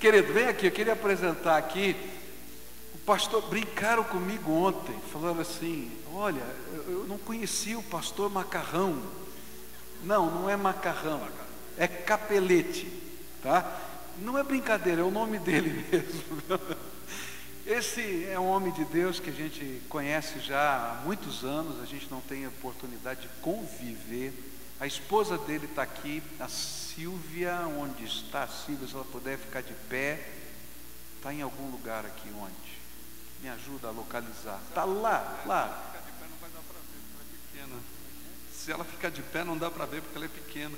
Querido, vem aqui, eu queria apresentar aqui. O pastor, brincaram comigo ontem, falando assim: olha, eu não conhecia o pastor Macarrão. Não, não é Macarrão, é Capelete, tá? Não é brincadeira, é o nome dele mesmo. Esse é um homem de Deus que a gente conhece já há muitos anos, a gente não tem a oportunidade de conviver. A esposa dele está aqui, a Silvia. Onde está a Silvia? Se ela puder ficar de pé, está em algum lugar aqui. Onde? Me ajuda a localizar. Está lá. Ficar de pé não vai dar para ver, porque ela é pequena. Se ela ficar de pé não dá para ver, porque ela é pequena.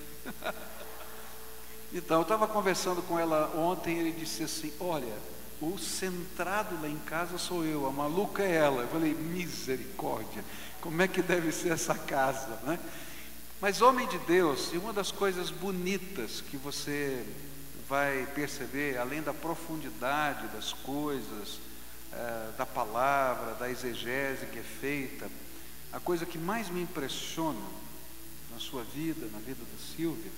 Então, eu estava conversando com ela ontem, ele disse assim: olha, o centrado lá em casa sou eu, a maluca é ela. Eu falei: misericórdia, como é que deve ser essa casa, né? Mas homem de Deus, e uma das coisas bonitas que você vai perceber, além da profundidade das coisas, da palavra, da exegese que é feita, a coisa que mais me impressiona na sua vida, na vida da Silvia,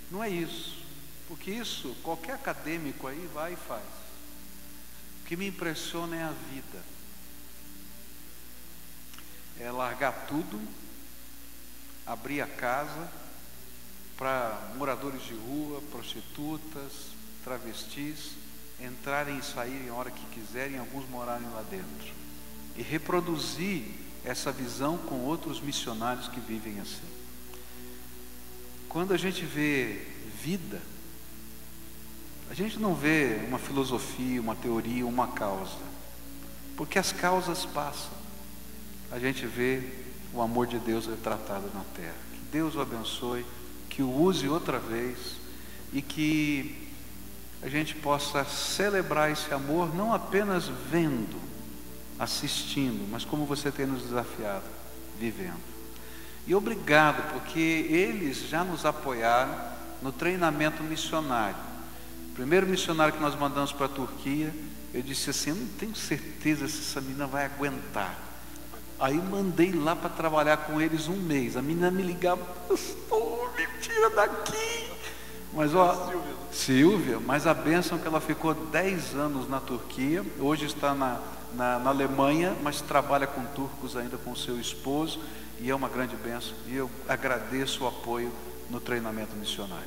não é isso, porque isso qualquer acadêmico aí vai e faz. O que me impressiona é a vida, é largar tudo, abrir a casa para moradores de rua, prostitutas, travestis, entrarem e saírem a hora que quiserem, alguns morarem lá dentro, e reproduzir essa visão com outros missionários que vivem assim. Quando a gente vê vida, a gente não vê uma filosofia, uma teoria, uma causa, porque as causas passam. A gente vê o amor de Deus retratado na terra. Que Deus o abençoe, que o use outra vez, e que a gente possa celebrar esse amor, não apenas vendo, assistindo, mas como você tem nos desafiado, vivendo. E obrigado, porque eles já nos apoiaram no treinamento missionário. O primeiro missionário que nós mandamos para a Turquia, eu disse assim: eu não tenho certeza se essa menina vai aguentar. Aí mandei lá para trabalhar com eles um mês. A menina me ligava: pastor, me tira daqui. Mas ó, Silvia, mas a bênção é que ela ficou 10 anos na Turquia, hoje está na Alemanha, mas trabalha com turcos ainda, com seu esposo, e é uma grande bênção. E eu agradeço o apoio no treinamento missionário.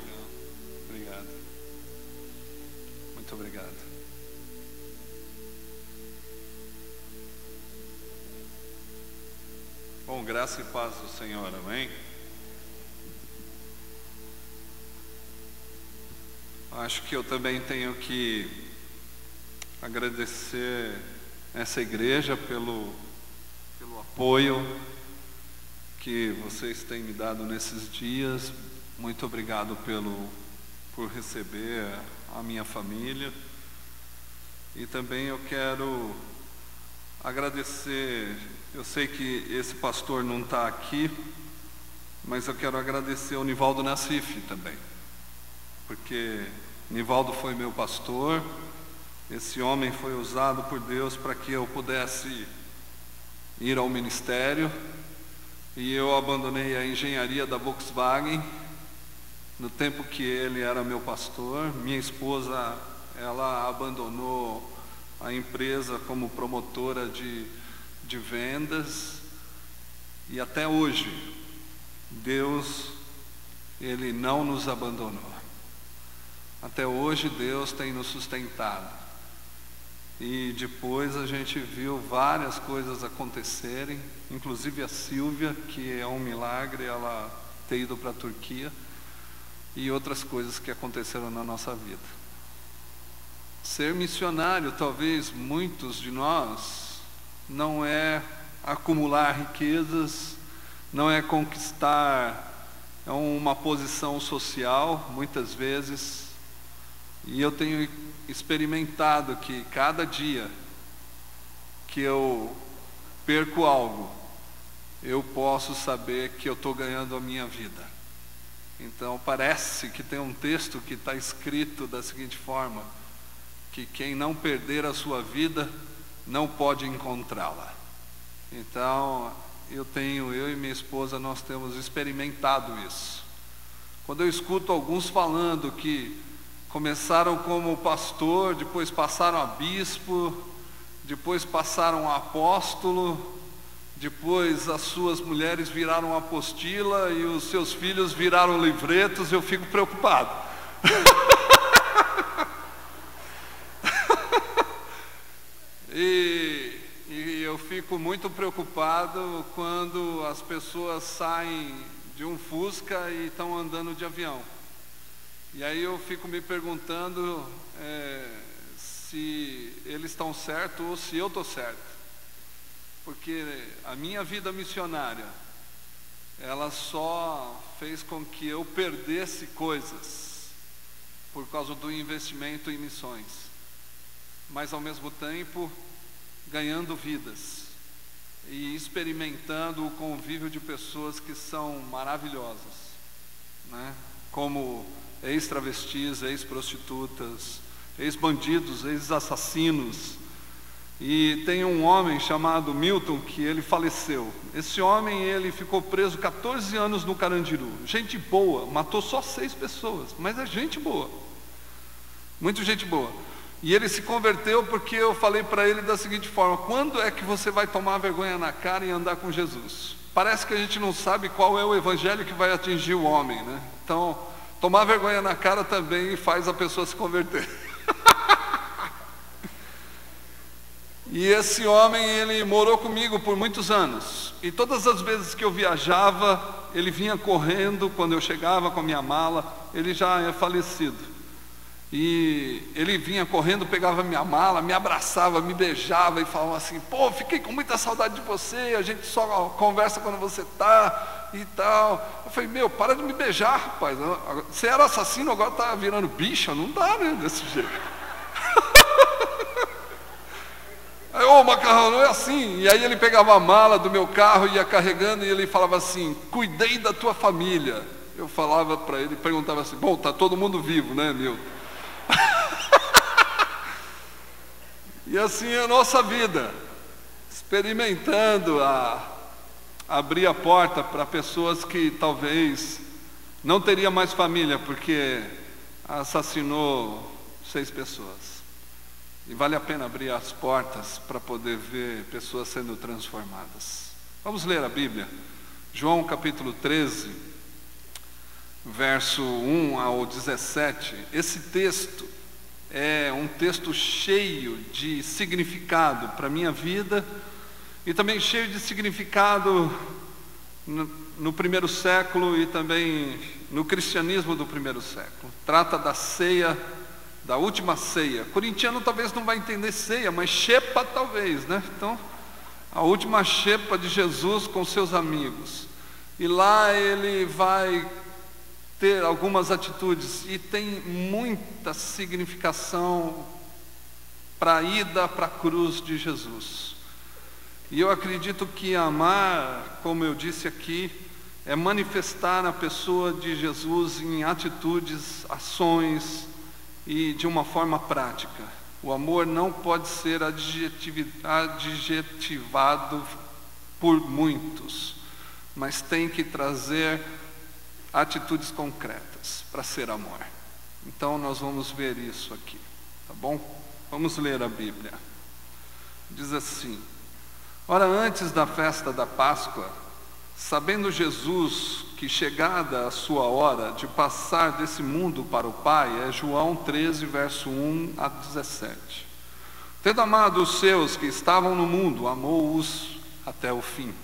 Obrigado. Muito obrigado. Bom, graça e paz do Senhor, amém? Acho que eu também tenho que agradecer essa igreja pelo apoio que vocês têm me dado nesses dias. Muito obrigado por receber a minha família. E também eu quero agradecer. Eu sei que esse pastor não está aqui, mas eu quero agradecer ao Nivaldo Nassif também, porque Nivaldo foi meu pastor. Esse homem foi usado por Deus para que eu pudesse ir ao ministério, e eu abandonei a engenharia da Volkswagen no tempo que ele era meu pastor. Minha esposa, ela abandonou a empresa como promotora de vendas, e até hoje Deus, Ele não nos abandonou. Até hoje Deus tem nos sustentado, e depois a gente viu várias coisas acontecerem, inclusive a Silvia, que é um milagre ela ter ido para a Turquia, e outras coisas que aconteceram na nossa vida. Ser missionário, talvez muitos de nós, não é acumular riquezas, não é conquistar uma posição social, muitas vezes. E eu tenho experimentado que cada dia que eu perco algo, eu posso saber que eu estou ganhando a minha vida. Então parece que tem um texto que está escrito da seguinte forma: que quem não perder a sua vida não pode encontrá-la. Então eu e minha esposa, nós temos experimentado isso. Quando eu escuto alguns falando que Começaram como pastor, depois passaram a bispo, depois passaram a apóstolo, depois as suas mulheres viraram apostila e os seus filhos viraram livretos. Eu fico preocupado. E eu fico muito preocupado quando as pessoas saem de um Fusca e estão andando de avião. E aí eu fico me perguntando se eles estão certos ou se eu estou certo. Porque a minha vida missionária, ela só fez com que eu perdesse coisas por causa do investimento em missões, mas ao mesmo tempo ganhando vidas e experimentando o convívio de pessoas que são maravilhosas, né? Como ex-travestis, ex-prostitutas, ex-bandidos, ex-assassinos. E tem um homem chamado Milton que ele faleceu. Esse homem, ele ficou preso 14 anos no Carandiru. Gente boa, matou só 6 pessoas, mas é gente boa, muito gente boa. E ele se converteu porque eu falei para ele da seguinte forma: quando é que você vai tomar vergonha na cara e andar com Jesus? Parece que a gente não sabe qual é o evangelho que vai atingir o homem, né? Então, tomar vergonha na cara também faz a pessoa se converter. E esse homem, ele morou comigo por muitos anos. E todas as vezes que eu viajava, ele vinha correndo. Quando eu chegava com a minha mala, ele já é falecido. E ele vinha correndo, pegava minha mala, me abraçava, me beijava e falava assim: pô, fiquei com muita saudade de você, a gente só conversa quando você tá e tal. Eu falei: meu, para de me beijar, rapaz. Você era assassino, agora tá virando bicha? Não dá, né, desse jeito. Aí, ô Macarrão, não é assim. E aí ele pegava a mala do meu carro, ia carregando, e ele falava assim: cuidei da tua família. Eu falava para ele, perguntava assim: bom, tá todo mundo vivo, né, meu? E assim é a nossa vida, experimentando abrir a porta para pessoas que talvez não teria mais família, porque assassinou 6 pessoas. E vale a pena abrir as portas para poder ver pessoas sendo transformadas. Vamos ler a Bíblia. João capítulo 13, verso 1 ao 17. Esse texto é um texto cheio de significado para a minha vida e também cheio de significado no primeiro século e também no cristianismo do primeiro século. Trata da ceia, da última ceia. Corintiano talvez não vai entender ceia, mas xepa talvez, né? Então, a última xepa de Jesus com seus amigos. E lá ele vai ter algumas atitudes e tem muita significação para a ida para a cruz de Jesus. E eu acredito que amar, como eu disse aqui, é manifestar a pessoa de Jesus em atitudes, ações e de uma forma prática. O amor não pode ser adjetivado por muitos, mas tem que trazer atitudes concretas para ser amor. Então nós vamos ver isso aqui, tá bom? Vamos ler a Bíblia. Diz assim: ora, antes da festa da Páscoa, sabendo Jesus que chegada a sua hora de passar desse mundo para o Pai, é João 13, verso 1 a 17. Tendo amado os seus que estavam no mundo, amou-os até o fim.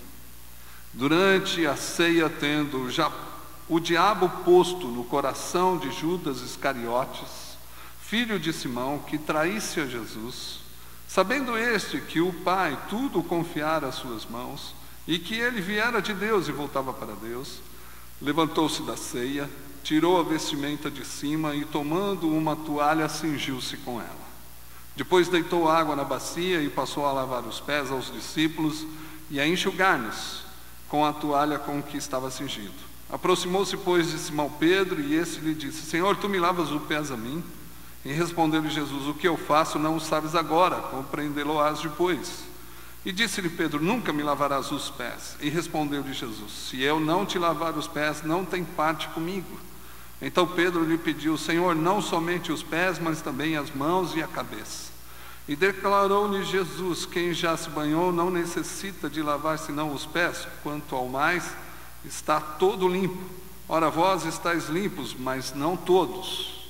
Durante a ceia, tendo já o diabo posto no coração de Judas Iscariotes, filho de Simão, que traísse a Jesus, sabendo este que o Pai tudo confiara às suas mãos, e que ele viera de Deus e voltava para Deus, levantou-se da ceia, tirou a vestimenta de cima e, tomando uma toalha, cingiu-se com ela. Depois deitou água na bacia e passou a lavar os pés aos discípulos e a enxugar-nos com a toalha com que estava cingido. Aproximou-se, pois, de Simão Pedro, e esse lhe disse: Senhor, tu me lavas os pés a mim? E respondeu-lhe Jesus: o que eu faço não o sabes agora, compreendê-lo-ás depois. E disse-lhe Pedro: nunca me lavarás os pés. E respondeu-lhe Jesus: se eu não te lavar os pés, não tem parte comigo. Então Pedro lhe pediu: Senhor, não somente os pés, mas também as mãos e a cabeça. E declarou-lhe Jesus: quem já se banhou não necessita de lavar senão os pés, quanto ao mais, está todo limpo. Ora, vós estáis limpos, mas não todos.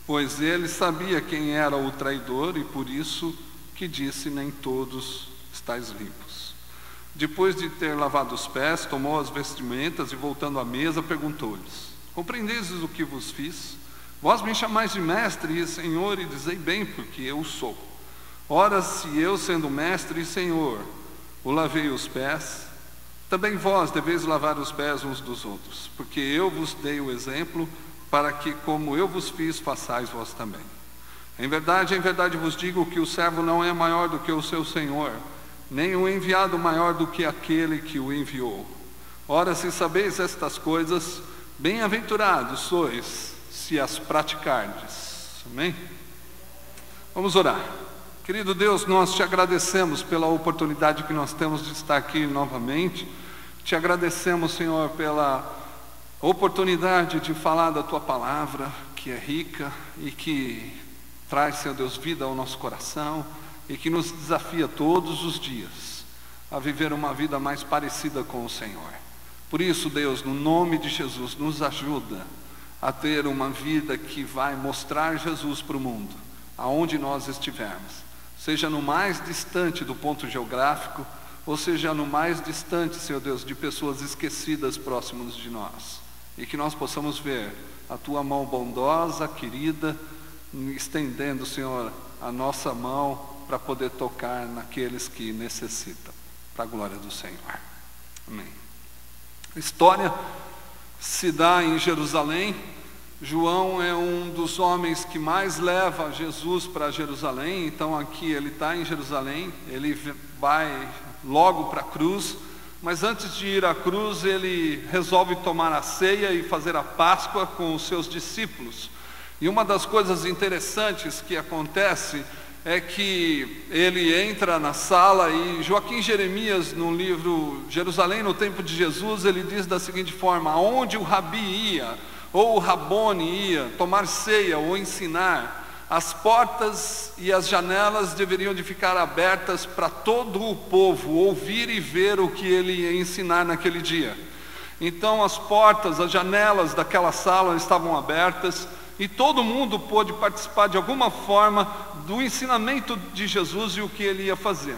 Pois ele sabia quem era o traidor, e por isso que disse: nem todos estáis limpos. Depois de ter lavado os pés, tomou as vestimentas e, voltando à mesa, perguntou-lhes: compreendeis o que vos fiz? Vós me chamais de mestre e senhor, e dizei bem, porque eu sou. Ora, se eu, sendo mestre e senhor, o lavei os pés, também vós deveis lavar os pés uns dos outros, porque eu vos dei o exemplo, para que, como eu vos fiz, façais vós também. Em verdade vos digo que o servo não é maior do que o seu senhor, nem o enviado maior do que aquele que o enviou. Ora, se sabeis estas coisas, bem-aventurados sois, se as praticardes. Amém? Vamos orar. Querido Deus, nós te agradecemos pela oportunidade que nós temos de estar aqui novamente. Te agradecemos, Senhor, pela oportunidade de falar da tua palavra, que é rica e que traz, Senhor Deus, vida ao nosso coração e que nos desafia todos os dias a viver uma vida mais parecida com o Senhor. Por isso, Deus, no nome de Jesus, nos ajuda a ter uma vida que vai mostrar Jesus para o mundo, aonde nós estivermos, seja no mais distante do ponto geográfico, ou seja no mais distante, Senhor Deus, de pessoas esquecidas próximas de nós, e que nós possamos ver a tua mão bondosa, querida, estendendo, Senhor, a nossa mão para poder tocar naqueles que necessitam, para a glória do Senhor. Amém. A história se dá em Jerusalém. João é um dos homens que mais leva Jesus para Jerusalém. Então aqui ele está em Jerusalém, ele vai logo para a cruz, mas antes de ir à cruz ele resolve tomar a ceia e fazer a Páscoa com os seus discípulos. E uma das coisas interessantes que acontece é que ele entra na sala, e Joaquim Jeremias, no livro Jerusalém no Tempo de Jesus, ele diz da seguinte forma: aonde o Rabi ia, ou o Rabone ia tomar ceia ou ensinar, as portas e as janelas deveriam de ficar abertas para todo o povo ouvir e ver o que ele ia ensinar naquele dia. Então as portas, as janelas daquela sala estavam abertas, e todo mundo pôde participar de alguma forma do ensinamento de Jesus e o que ele ia fazer.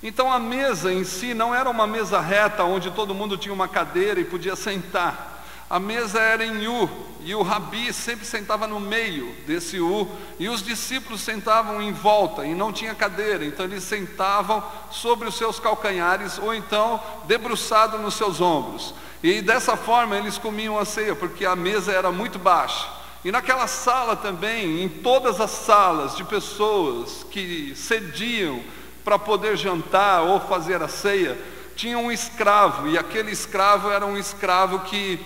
Então a mesa em si não era uma mesa reta, onde todo mundo tinha uma cadeira e podia sentar. A mesa era em U, e o Rabi sempre sentava no meio desse U, e os discípulos sentavam em volta, e não tinha cadeira, então eles sentavam sobre os seus calcanhares, ou então debruçado nos seus ombros. E dessa forma eles comiam a ceia, porque a mesa era muito baixa. E naquela sala também, em todas as salas de pessoas que cediam para poder jantar ou fazer a ceia, tinha um escravo, e aquele escravo era um escravo que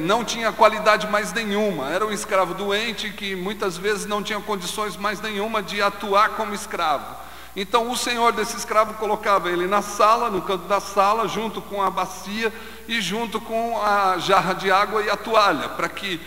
não tinha qualidade mais nenhuma, era um escravo doente que muitas vezes não tinha condições mais nenhuma de atuar como escravo. Então o senhor desse escravo colocava ele na sala, no canto da sala, junto com a bacia e junto com a jarra de água e a toalha, para que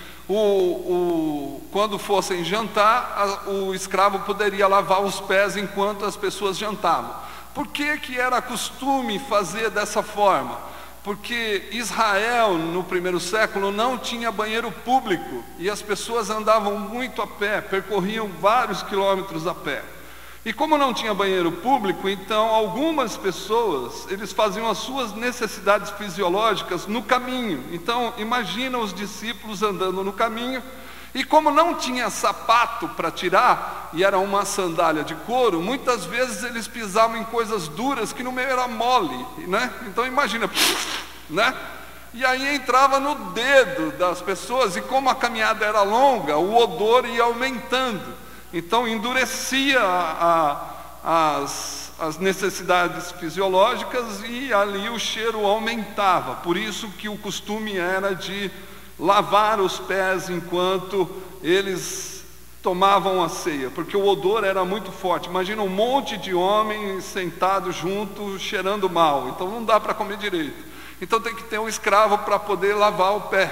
quando fossem jantar, o escravo poderia lavar os pés enquanto as pessoas jantavam. Por que era costume fazer dessa forma? Porque Israel, no primeiro século, não tinha banheiro público, e as pessoas andavam muito a pé, percorriam vários quilômetros a pé. E como não tinha banheiro público, então algumas pessoas, eles faziam as suas necessidades fisiológicas no caminho. Então imagina os discípulos andando no caminho, e como não tinha sapato para tirar, e era uma sandália de couro, muitas vezes eles pisavam em coisas duras que no meio era mole, né? Então imagina, né? E aí entrava no dedo das pessoas, e como a caminhada era longa, o odor ia aumentando. Então endurecia as necessidades fisiológicas, e ali o cheiro aumentava. Por isso que o costume era de lavar os pés enquanto eles tomavam a ceia, porque o odor era muito forte. Imagina um monte de homens sentados juntos, cheirando mal, então não dá para comer direito. então tem que ter um escravo para poder lavar o pé.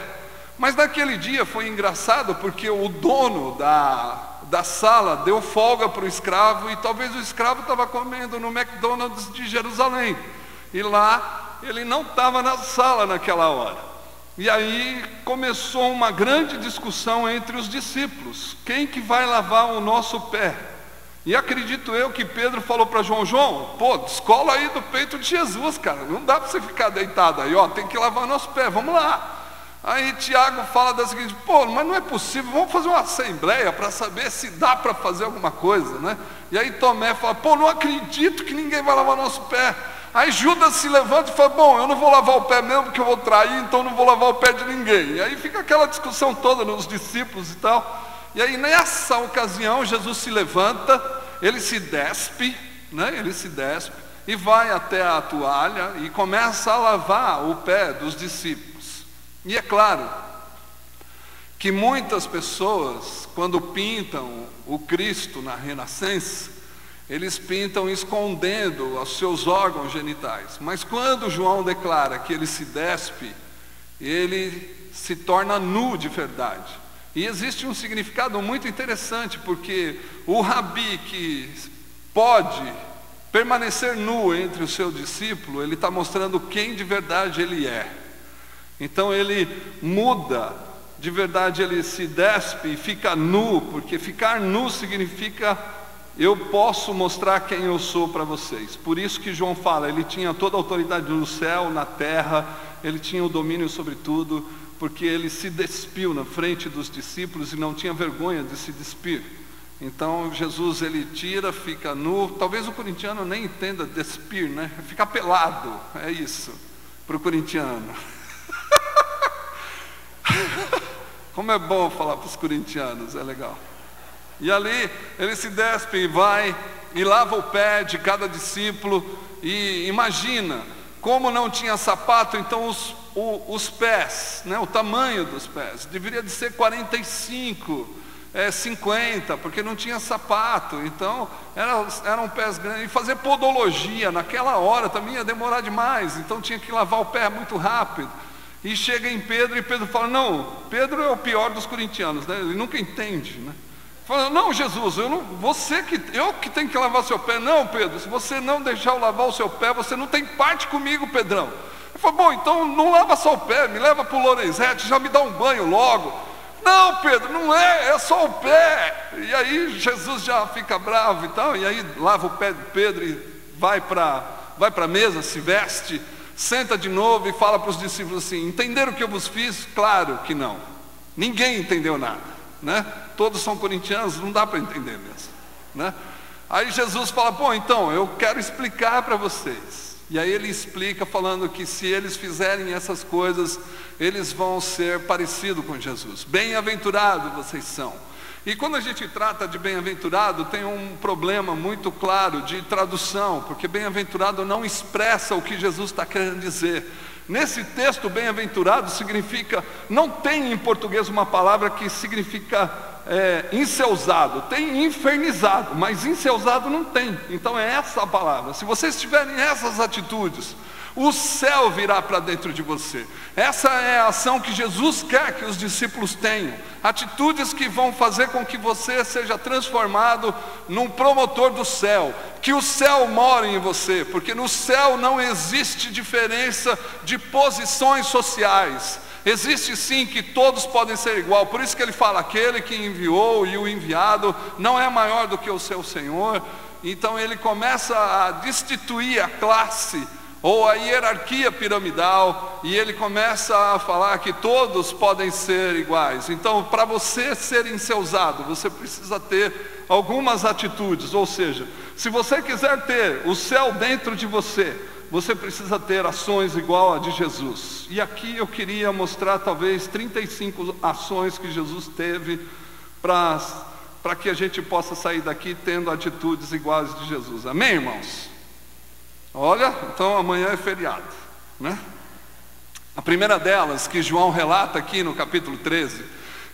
Mas naquele dia foi engraçado, porque o dono da sala deu folga para o escravo, e talvez o escravo estava comendo no McDonald's de Jerusalém, e lá ele não estava na sala naquela hora. E aí começou uma grande discussão entre os discípulos: quem que vai lavar o nosso pé? E acredito eu que Pedro falou para João: pô, descola aí do peito de Jesus, cara, não dá para você ficar deitado aí, ó, tem que lavar nosso pé, vamos lá. Aí Tiago fala da seguinte: pô, mas não é possível, vamos fazer uma assembleia para saber se dá para fazer alguma coisa, né? E aí Tomé fala: pô, não acredito que ninguém vai lavar nosso pé. Aí Judas se levanta e fala: bom, eu não vou lavar o pé mesmo porque eu vou trair, então não vou lavar o pé de ninguém. E aí fica aquela discussão toda nos discípulos e tal. E aí nessa ocasião Jesus se levanta, ele se despe, né? Ele se despe e vai até a toalha e começa a lavar o pé dos discípulos. E é claro que muitas pessoas, quando pintam o Cristo na Renascença, eles pintam escondendo os seus órgãos genitais. Mas quando João declara que ele se despe, ele se torna nu de verdade. E existe um significado muito interessante, porque o rabi que pode permanecer nu entre o seu discípulo, ele está mostrando quem de verdade ele é. Então ele muda, de verdade ele se despe e fica nu, porque ficar nu significa: eu posso mostrar quem eu sou para vocês. Por isso que João fala, ele tinha toda a autoridade no céu, na terra, ele tinha o domínio sobre tudo, porque ele se despiu na frente dos discípulos e não tinha vergonha de se despir. Então Jesus, ele tira, fica nu. Talvez o corintiano nem entenda despir, né? Ficar pelado, é isso, para o corintiano. Como é bom falar para os corintianos, é legal. E ali ele se despe e vai e lava o pé de cada discípulo. E imagina, como não tinha sapato, então os pés, né, o tamanho dos pés deveria de ser 45, 50, porque não tinha sapato. Então eram pés grandes. E fazer podologia naquela hora também ia demorar demais, então tinha que lavar o pé muito rápido. E chega em Pedro, e Pedro fala: não, Pedro é o pior dos corintianos, né? Ele nunca entende, né? Fala: não, Jesus, eu que tenho que lavar seu pé. Não, Pedro, se você não deixar eu lavar o seu pé, você não tem parte comigo, Pedrão. Ele fala: bom, então não lava só o pé, me leva para o Lorenzetti, já me dá um banho logo. Não, Pedro, não é só o pé. E aí Jesus já fica bravo e tal, e aí lava o pé de Pedro e vai para a mesa, se veste, senta de novo e fala para os discípulos assim: entenderam o que eu vos fiz? Claro que não, ninguém entendeu nada, né? Todos são corintianos, não dá para entender mesmo, né? Aí Jesus fala: bom, então eu quero explicar para vocês. E aí ele explica falando que se eles fizerem essas coisas, eles vão ser parecidos com Jesus. Bem-aventurados vocês são. E quando a gente trata de bem-aventurado, tem um problema muito claro de tradução, porque bem-aventurado não expressa o que Jesus está querendo dizer. Nesse texto, bem-aventurado significa, não tem em português uma palavra que significa enceusado, tem infernizado, mas enceusado não tem. Então é essa a palavra. Se vocês tiverem essas atitudes, o céu virá para dentro de você. Essa é a ação que Jesus quer que os discípulos tenham. Atitudes que vão fazer com que você seja transformado num promotor do céu. Que o céu more em você, porque no céu não existe diferença de posições sociais. Existe sim que todos podem ser igual. Por isso que ele fala: aquele que enviou e o enviado não é maior do que o seu Senhor. Então ele começa a destituir a classe ou a hierarquia piramidal, e ele começa a falar que todos podem ser iguais. Então, para você ser enceusado, você precisa ter algumas atitudes. Ou seja, se você quiser ter o céu dentro de você, você precisa ter ações igual a de Jesus. E aqui eu queria mostrar talvez 35 ações que Jesus teve para que a gente possa sair daqui tendo atitudes iguais de Jesus. Amém, irmãos? Olha, então amanhã é feriado, né? A primeira delas, que João relata aqui no capítulo 13,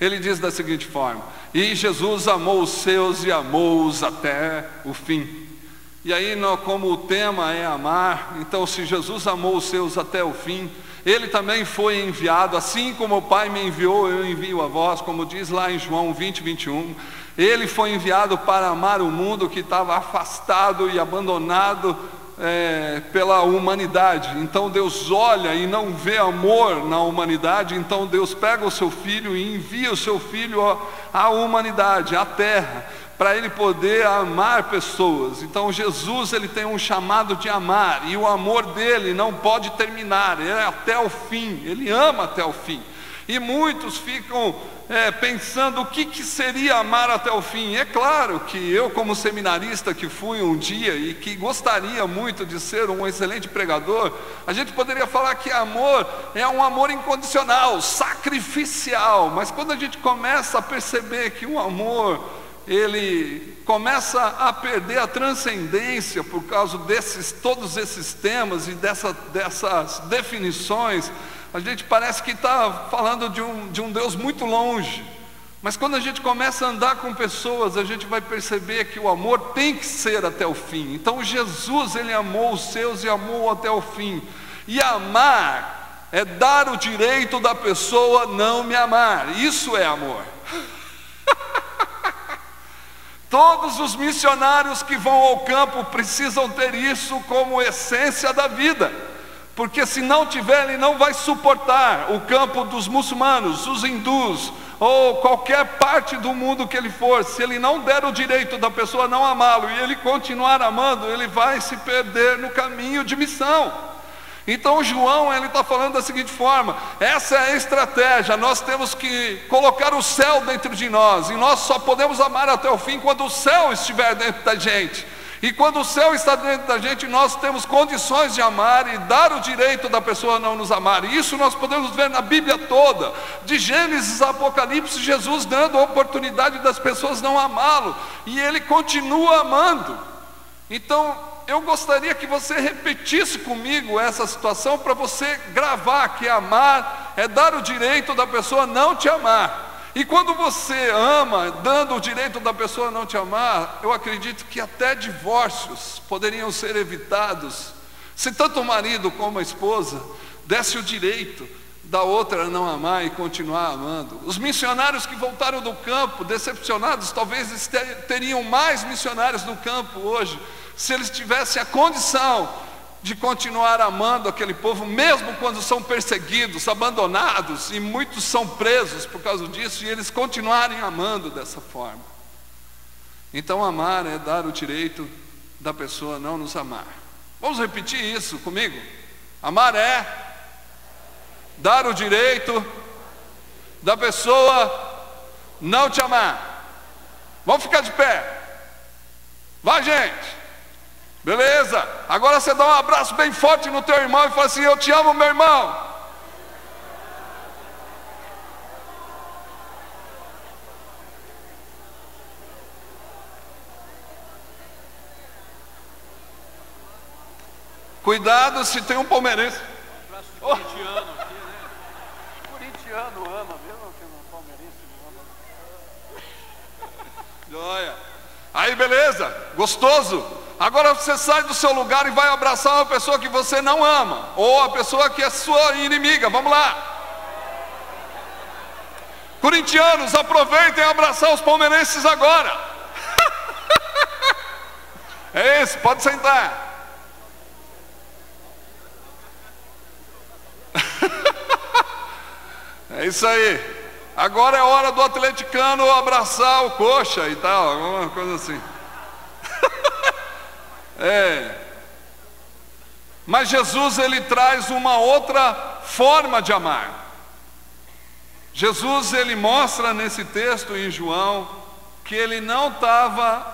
ele diz da seguinte forma: e Jesus amou os seus e amou-os até o fim. E aí, como o tema é amar, então se Jesus amou os seus até o fim, Ele também foi enviado, assim como o Pai me enviou, eu envio a vós, como diz lá em João 20, 21. Ele foi enviado para amar o mundo que estava afastado e abandonado pela humanidade. Então Deus olha e não vê amor na humanidade, então Deus pega o seu Filho e envia o seu Filho à humanidade, à terra, para Ele poder amar pessoas. Então Jesus, Ele tem um chamado de amar, e o amor dele não pode terminar, Ele é até o fim, Ele ama até o fim. E muitos ficam pensando o que seria amar até o fim. É claro que eu, como seminarista que fui um dia e que gostaria muito de ser um excelente pregador, a gente poderia falar que amor é um amor incondicional, sacrificial. Mas quando a gente começa a perceber que o amor, ele começa a perder a transcendência por causa todos esses temas e dessas definições, a gente parece que está falando de um Deus muito longe. Mas quando a gente começa a andar com pessoas, a gente vai perceber que o amor tem que ser até o fim. Então Jesus, Ele amou os seus e amou até o fim. E amar é dar o direito da pessoa não me amar. Isso é amor. Todos os missionários que vão ao campo precisam ter isso como essência da vida. Porque se não tiver, ele não vai suportar o campo dos muçulmanos, os hindus, ou qualquer parte do mundo que ele for. Se ele não der o direito da pessoa não amá-lo e ele continuar amando, ele vai se perder no caminho de missão. Então João, ele está falando da seguinte forma: essa é a estratégia, nós temos que colocar o céu dentro de nós, e nós só podemos amar até o fim quando o céu estiver dentro da gente. E quando o céu está dentro da gente, nós temos condições de amar e dar o direito da pessoa não nos amar. E isso nós podemos ver na Bíblia toda, de Gênesis a Apocalipse, Jesus dando a oportunidade das pessoas não amá-lo, e Ele continua amando. Então eu gostaria que você repetisse comigo essa situação, para você gravar que amar é dar o direito da pessoa não te amar. E quando você ama, dando o direito da pessoa não te amar, eu acredito que até divórcios poderiam ser evitados, se tanto o marido como a esposa desse o direito da outra não amar e continuar amando. Os missionários que voltaram do campo, decepcionados, talvez teriam mais missionários no campo hoje, se eles tivessem a condição de continuar amando aquele povo, mesmo quando são perseguidos, abandonados, e muitos são presos por causa disso, e eles continuarem amando dessa forma. Então amar é dar o direito da pessoa não nos amar. Vamos repetir isso comigo? Amar é dar o direito da pessoa não te amar. Vamos ficar de pé. Vai, gente. Beleza? Agora você dá um abraço bem forte no teu irmão e fala assim: eu te amo, meu irmão. Cuidado se tem um palmeirense. Um abraço de corintiano aqui, né? Corintiano ama, mesmo que um palmeirense não ama. Olha. Aí beleza, gostoso. Agora você sai do seu lugar e vai abraçar uma pessoa que você não ama, ou a pessoa que é sua inimiga. Vamos lá. Corintianos, aproveitem e abraçar os palmeirenses agora. É isso, pode sentar. É isso aí. Agora é hora do atleticano abraçar o coxa e tal, alguma coisa assim. Mas Jesus, ele traz uma outra forma de amar. Jesus, ele mostra nesse texto em João que ele não estava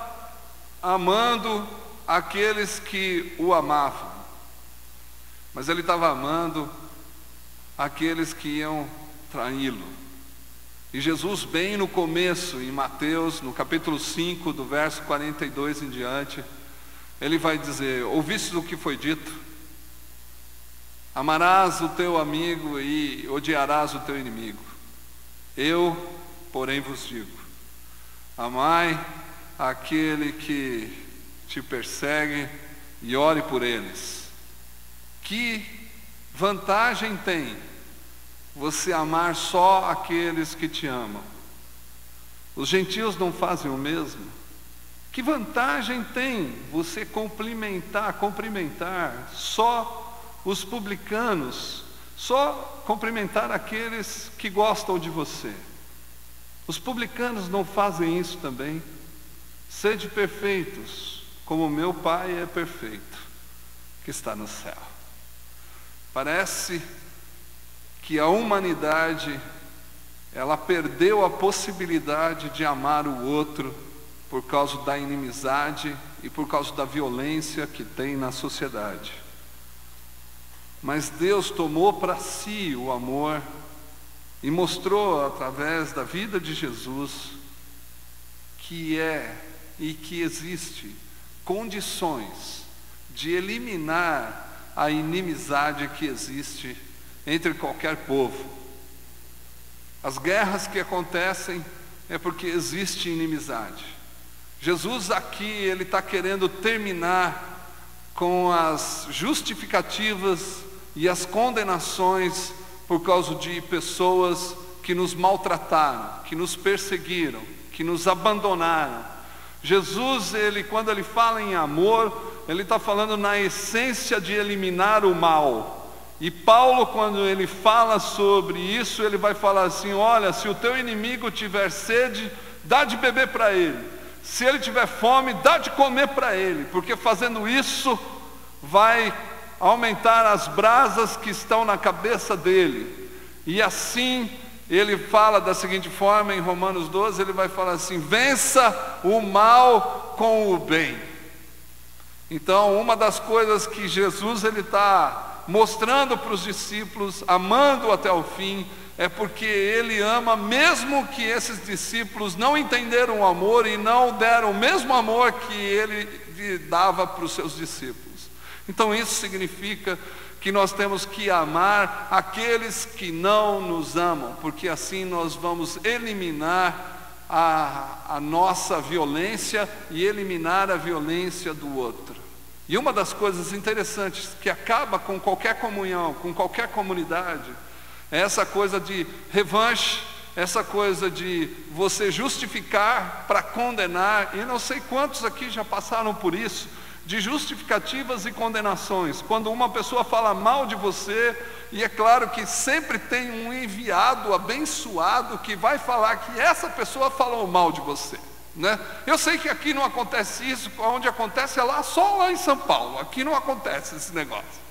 amando aqueles que o amavam, mas ele estava amando aqueles que iam traí-lo. E Jesus, bem no começo, em Mateus, no capítulo 5, do verso 42 em diante, ele vai dizer: ouviste o que foi dito? Amarás o teu amigo e odiarás o teu inimigo. Eu, porém, vos digo: amai aquele que te perseguem e ore por eles. Que vantagem tem você amar só aqueles que te amam? Os gentios não fazem o mesmo? Que vantagem tem você cumprimentar só os publicanos, só cumprimentar aqueles que gostam de você? Os publicanos não fazem isso também? Sede perfeitos, como meu Pai é perfeito, que está no céu. Parece que a humanidade, ela perdeu a possibilidade de amar o outro por causa da inimizade e por causa da violência que tem na sociedade. Mas Deus tomou para si o amor e mostrou através da vida de Jesus que e que existe condições de eliminar a inimizade que existe entre qualquer povo. As guerras que acontecem é porque existe inimizade. Jesus aqui, ele está querendo terminar com as justificativas e as condenações por causa de pessoas que nos maltrataram, que nos perseguiram, que nos abandonaram. Jesus, quando ele fala em amor, ele está falando na essência de eliminar o mal. E Paulo, quando ele fala sobre isso, ele vai falar assim: olha, se o teu inimigo tiver sede, dá de beber para ele. Se ele tiver fome, dá de comer para ele, porque fazendo isso vai aumentar as brasas que estão na cabeça dele. E assim ele fala da seguinte forma, em Romanos 12, ele vai falar assim: vença o mal com o bem. Então, uma das coisas que Jesus ele está mostrando para os discípulos, amando até o fim, é porque ele ama, mesmo que esses discípulos não entenderam o amor e não deram o mesmo amor que ele dava para os seus discípulos. Então isso significa que nós temos que amar aqueles que não nos amam, porque assim nós vamos eliminar a nossa violência e eliminar a violência do outro. E uma das coisas interessantes que acaba com qualquer comunhão, com qualquer comunidade, é essa coisa de revanche, essa coisa de você justificar para condenar. E não sei quantos aqui já passaram por isso, de justificativas e condenações. Quando uma pessoa fala mal de você, e é claro que sempre tem um enviado abençoado que vai falar que essa pessoa falou mal de você, né? Eu sei que aqui não acontece isso, onde acontece é só lá em São Paulo. Aqui não acontece esse negócio.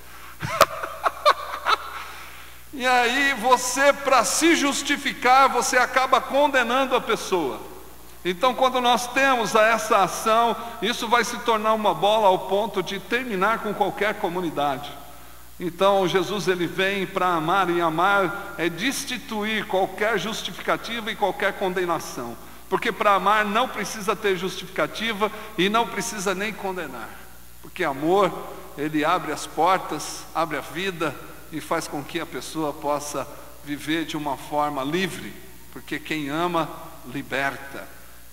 E aí você, para se justificar, você acaba condenando a pessoa. Então, quando nós temos essa ação, isso vai se tornar uma bola ao ponto de terminar com qualquer comunidade. Então, Jesus ele vem para amar, e amar é destituir qualquer justificativa e qualquer condenação. Porque para amar não precisa ter justificativa e não precisa nem condenar. Porque amor, ele abre as portas, abre a vida e faz com que a pessoa possa viver de uma forma livre. Porque quem ama, liberta.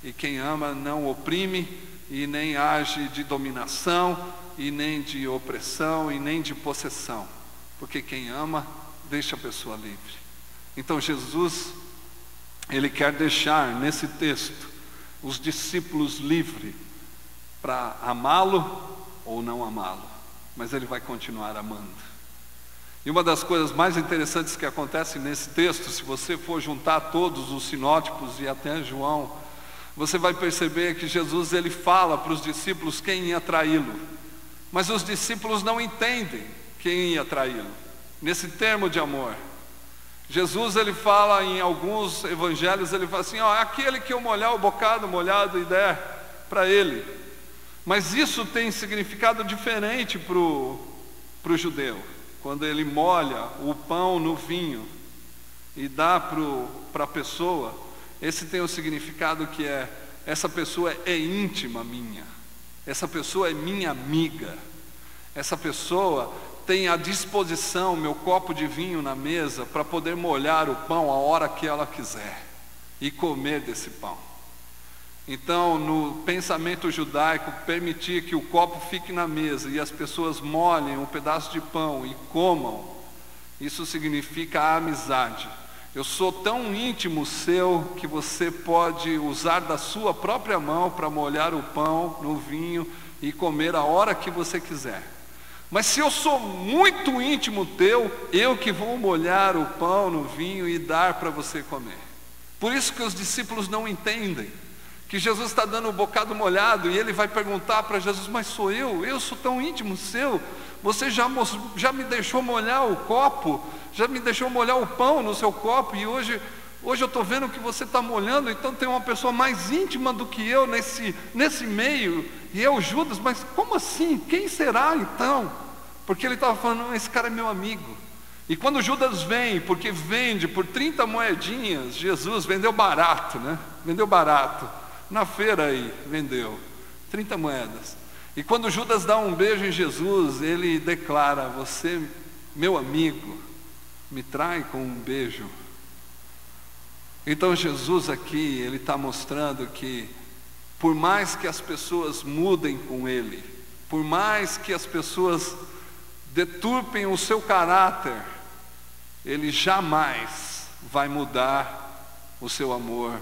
E quem ama não oprime e nem age de dominação e nem de opressão e nem de possessão. Porque quem ama, deixa a pessoa livre. Então Jesus, ele quer deixar nesse texto os discípulos livres para amá-lo ou não amá-lo, mas ele vai continuar amando. E uma das coisas mais interessantes que acontece nesse texto, se você for juntar todos os sinóticos e até João, você vai perceber que Jesus ele fala para os discípulos quem ia traí-lo, mas os discípulos não entendem quem ia traí-lo, nesse termo de amor. Jesus ele fala em alguns evangelhos, ele fala assim: aquele que eu molhar o bocado molhado e der para ele. Mas isso tem significado diferente para o judeu. Quando ele molha o pão no vinho e dá para a pessoa, esse tem o significado que essa pessoa é íntima minha, essa pessoa é minha amiga, essa pessoa tem à disposição meu copo de vinho na mesa para poder molhar o pão a hora que ela quiser e comer desse pão. Então, no pensamento judaico, permitir que o copo fique na mesa e as pessoas molhem um pedaço de pão e comam, isso significa a amizade. Eu sou tão íntimo seu que você pode usar da sua própria mão para molhar o pão no vinho e comer a hora que você quiser. Mas se eu sou muito íntimo teu, eu que vou molhar o pão no vinho e dar para você comer. Por isso que os discípulos não entendem que Jesus está dando o bocado molhado, e ele vai perguntar para Jesus: mas sou eu sou tão íntimo seu, você já me deixou molhar o copo, já me deixou molhar o pão no seu copo, e hoje eu estou vendo que você está molhando, então tem uma pessoa mais íntima do que eu nesse meio, e eu, Judas, mas como assim? Quem será então? Porque ele estava falando: esse cara é meu amigo. E quando Judas vem, porque vende por 30 moedinhas, Jesus vendeu barato, né? Vendeu barato. Na feira aí, vendeu 30 moedas. E quando Judas dá um beijo em Jesus, ele declara: você, meu amigo, me trai com um beijo. Então Jesus aqui, ele está mostrando que por mais que as pessoas mudem com ele, por mais que as pessoas deturpem o seu caráter, ele jamais vai mudar o seu amor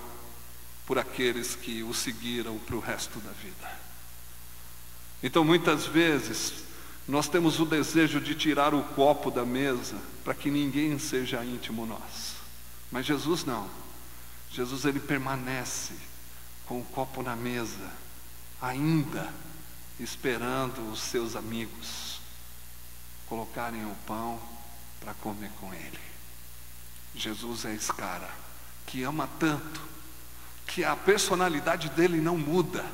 por aqueles que o seguiram para o resto da vida. Então muitas vezes nós temos o desejo de tirar o copo da mesa para que ninguém seja íntimo nosso, mas Jesus não. Jesus, ele permanece com o copo na mesa, ainda esperando os seus amigos colocarem o pão para comer com ele. Jesus é esse cara que ama tanto que a personalidade dele não muda.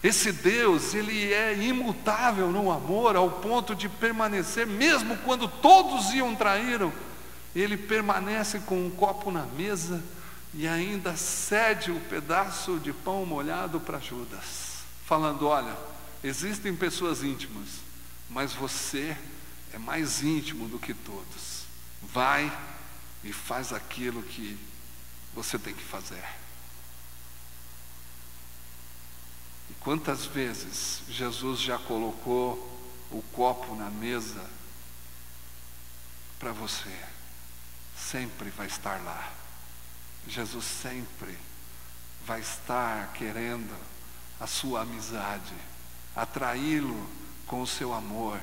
Esse Deus, ele é imutável no amor, ao ponto de permanecer, mesmo quando todos iam traí-lo, ele permanece com um copo na mesa e ainda cede o pedaço de pão molhado para Judas, falando: olha, existem pessoas íntimas, mas você é mais íntimo do que todos. Vai e faz aquilo que você tem que fazer. E quantas vezes Jesus já colocou o copo na mesa para você? Sempre vai estar lá. Jesus sempre vai estar querendo a sua amizade, atraí-lo com o seu amor,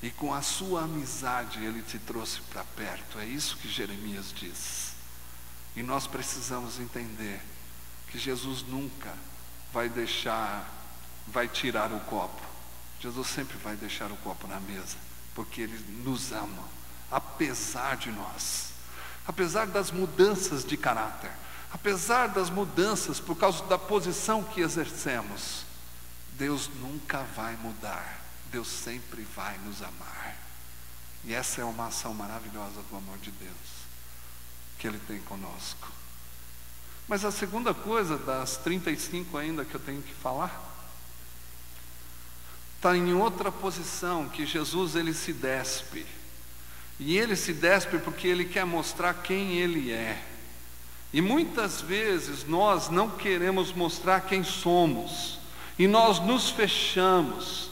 e com a sua amizade ele te trouxe para perto. É isso que Jeremias diz. E nós precisamos entender que Jesus nunca vai tirar o copo. Jesus sempre vai deixar o copo na mesa, porque ele nos ama, apesar de nós, apesar das mudanças de caráter, apesar das mudanças por causa da posição que exercemos. Deus nunca vai mudar, Deus sempre vai nos amar. E essa é uma ação maravilhosa do amor de Deus que ele tem conosco. Mas a segunda coisa das 35 ainda que eu tenho que falar, está em outra posição, que Jesus, ele se despe. E ele se despe porque ele quer mostrar quem ele é. E muitas vezes nós não queremos mostrar quem somos, e nós nos fechamos,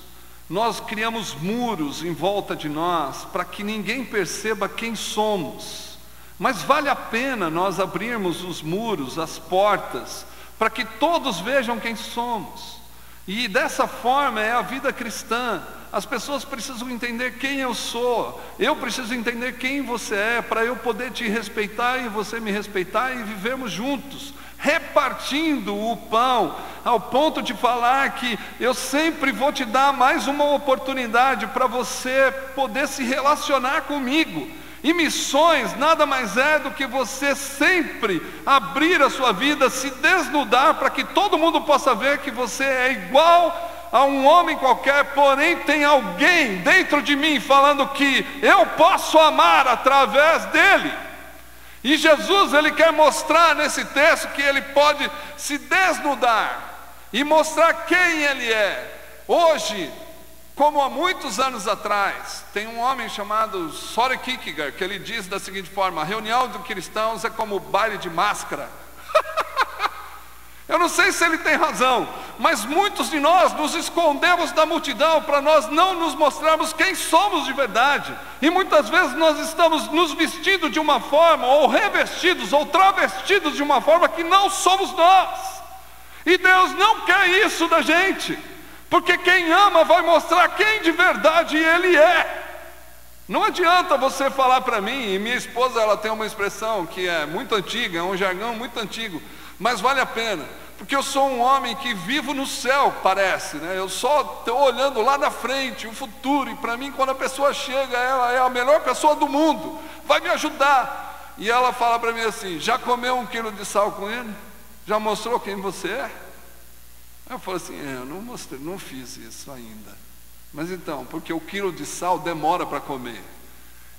nós criamos muros em volta de nós para que ninguém perceba quem somos. Mas vale a pena nós abrirmos os muros, as portas, para que todos vejam quem somos. E dessa forma é a vida cristã. As pessoas precisam entender quem eu sou, eu preciso entender quem você é, para eu poder te respeitar e você me respeitar, e vivermos juntos, repartindo o pão, ao ponto de falar que eu sempre vou te dar mais uma oportunidade para você poder se relacionar comigo. E missões nada mais é do que você sempre abrir a sua vida, se desnudar, para que todo mundo possa ver que você é igual a um homem qualquer, porém tem alguém dentro de mim falando que eu posso amar através dele. E Jesus, ele quer mostrar nesse texto que ele pode se desnudar e mostrar quem ele é. Hoje, como há muitos anos atrás, tem um homem chamado Søren Kierkegaard, que ele diz da seguinte forma: a reunião de cristãos é como baile de máscara. Eu não sei se ele tem razão, mas muitos de nós nos escondemos da multidão para nós não nos mostrarmos quem somos de verdade. E muitas vezes nós estamos nos vestindo de uma forma, ou revestidos, ou travestidos de uma forma que não somos nós. E Deus não quer isso da gente, porque quem ama vai mostrar quem de verdade Ele é. Não adianta você falar para mim, e minha esposa ela tem uma expressão que é muito antiga, é um jargão muito antigo, mas vale a pena, porque eu sou um homem que vivo no céu, parece, né? Eu só estou olhando lá na frente, o futuro, e para mim quando a pessoa chega, ela é a melhor pessoa do mundo, vai me ajudar. E ela fala para mim assim: já comeu 1 quilo de sal com ele? Já mostrou quem você é? Eu falo assim: eu não mostrei, não fiz isso ainda. Mas então, porque o quilo de sal demora para comer,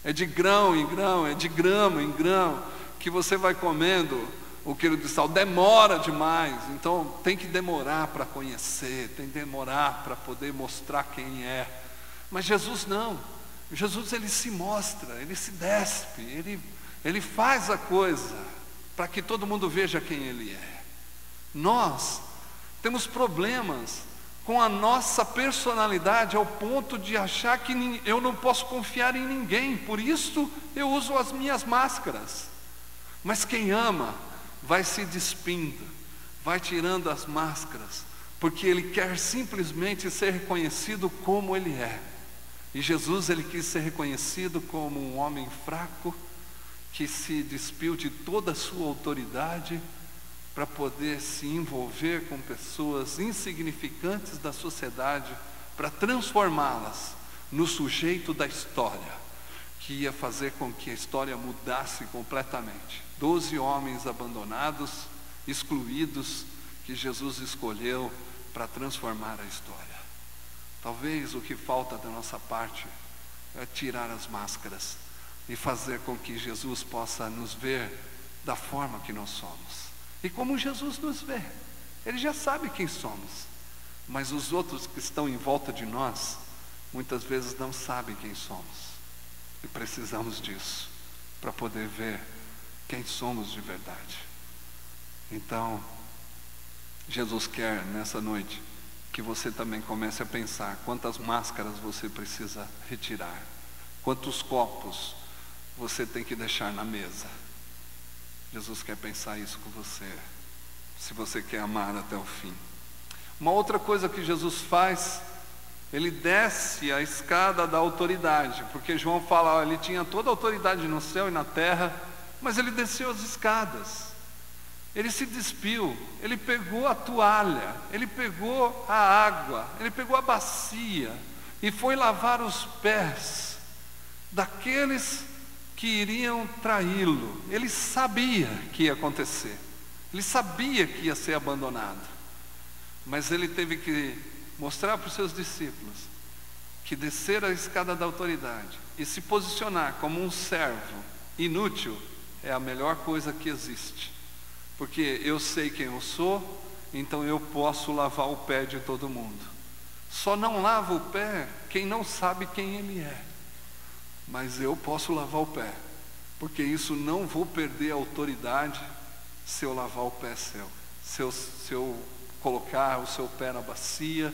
é de grão em grão, é de grama em grão, que você vai comendo. O quilo de sal demora demais, então tem que demorar para conhecer, tem que demorar para poder mostrar quem é. Mas Jesus não, Jesus ele se mostra, ele se despe, ele faz a coisa para que todo mundo veja quem ele é. Nós temos problemas com a nossa personalidade ao ponto de achar que eu não posso confiar em ninguém, por isso eu uso as minhas máscaras. Mas quem ama vai se despindo, vai tirando as máscaras, porque ele quer simplesmente ser reconhecido como ele é. E Jesus ele quis ser reconhecido como um homem fraco, que se despiu de toda a sua autoridade, para poder se envolver com pessoas insignificantes da sociedade, para transformá-las no sujeito da história, que ia fazer com que a história mudasse completamente. 12 homens abandonados, excluídos, que Jesus escolheu para transformar a história. Talvez o que falta da nossa parte é tirar as máscaras e fazer com que Jesus possa nos ver da forma que nós somos. E como Jesus nos vê, Ele já sabe quem somos, mas os outros que estão em volta de nós, muitas vezes não sabem quem somos. E precisamos disso, para poder ver quem somos de verdade. Então, Jesus quer nessa noite que você também comece a pensar quantas máscaras você precisa retirar, quantos copos você tem que deixar na mesa. Jesus quer pensar isso com você, se você quer amar até o fim. Uma outra coisa que Jesus faz, ele desce a escada da autoridade, porque João fala, ele tinha toda a autoridade no céu e na terra, mas ele desceu as escadas, ele se despiu, ele pegou a toalha, ele pegou a água, ele pegou a bacia e foi lavar os pés daqueles que iriam traí-lo. Ele sabia que ia acontecer, ele sabia que ia ser abandonado, mas ele teve que mostrar para os seus discípulos que descer a escada da autoridade e se posicionar como um servo inútil é a melhor coisa que existe, porque eu sei quem eu sou, então eu posso lavar o pé de todo mundo. Só não lava o pé quem não sabe quem ele é, mas eu posso lavar o pé, porque isso não vou perder a autoridade se eu lavar o pé seu, se eu colocar o seu pé na bacia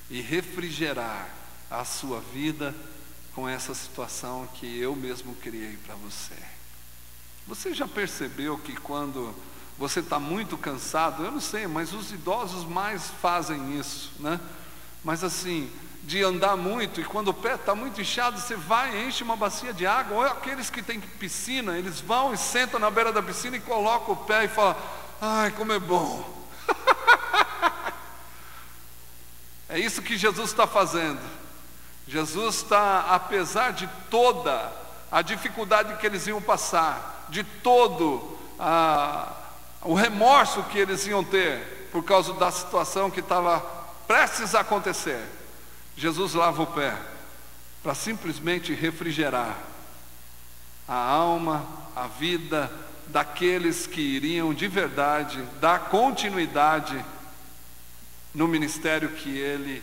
e refrigerar a sua vida com essa situação que eu mesmo criei para você. Você já percebeu que quando você está muito cansado, eu não sei, mas os idosos mais fazem isso, né? Mas assim, de andar muito, e quando o pé está muito inchado, você vai e enche uma bacia de água, ou aqueles que têm piscina, eles vão e sentam na beira da piscina e colocam o pé e falam, ai, como é bom. É isso que Jesus está fazendo. Jesus está, apesar de toda a dificuldade que eles iam passar, de todo o remorso que eles iam ter por causa da situação que estava prestes a acontecer, Jesus lava o pé para simplesmente refrigerar a alma, a vida daqueles que iriam de verdade dar continuidade no ministério que ele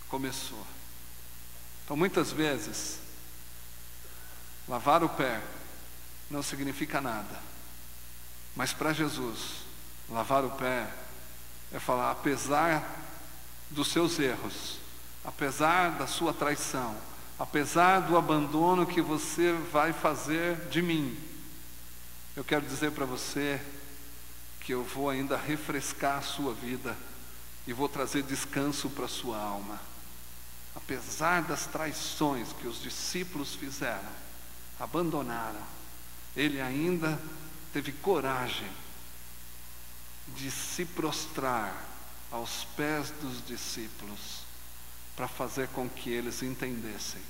começou. Então muitas vezes lavar o pé não significa nada, mas para Jesus lavar o pé É falar, apesar dos seus erros, apesar da sua traição, apesar do abandono que você vai fazer de mim, eu quero dizer para você que eu vou ainda refrescar a sua vida e vou trazer descanso para a sua alma. Apesar das traições que os discípulos fizeram, abandonaram, ele ainda teve coragem de se prostrar aos pés dos discípulos para fazer com que eles entendessem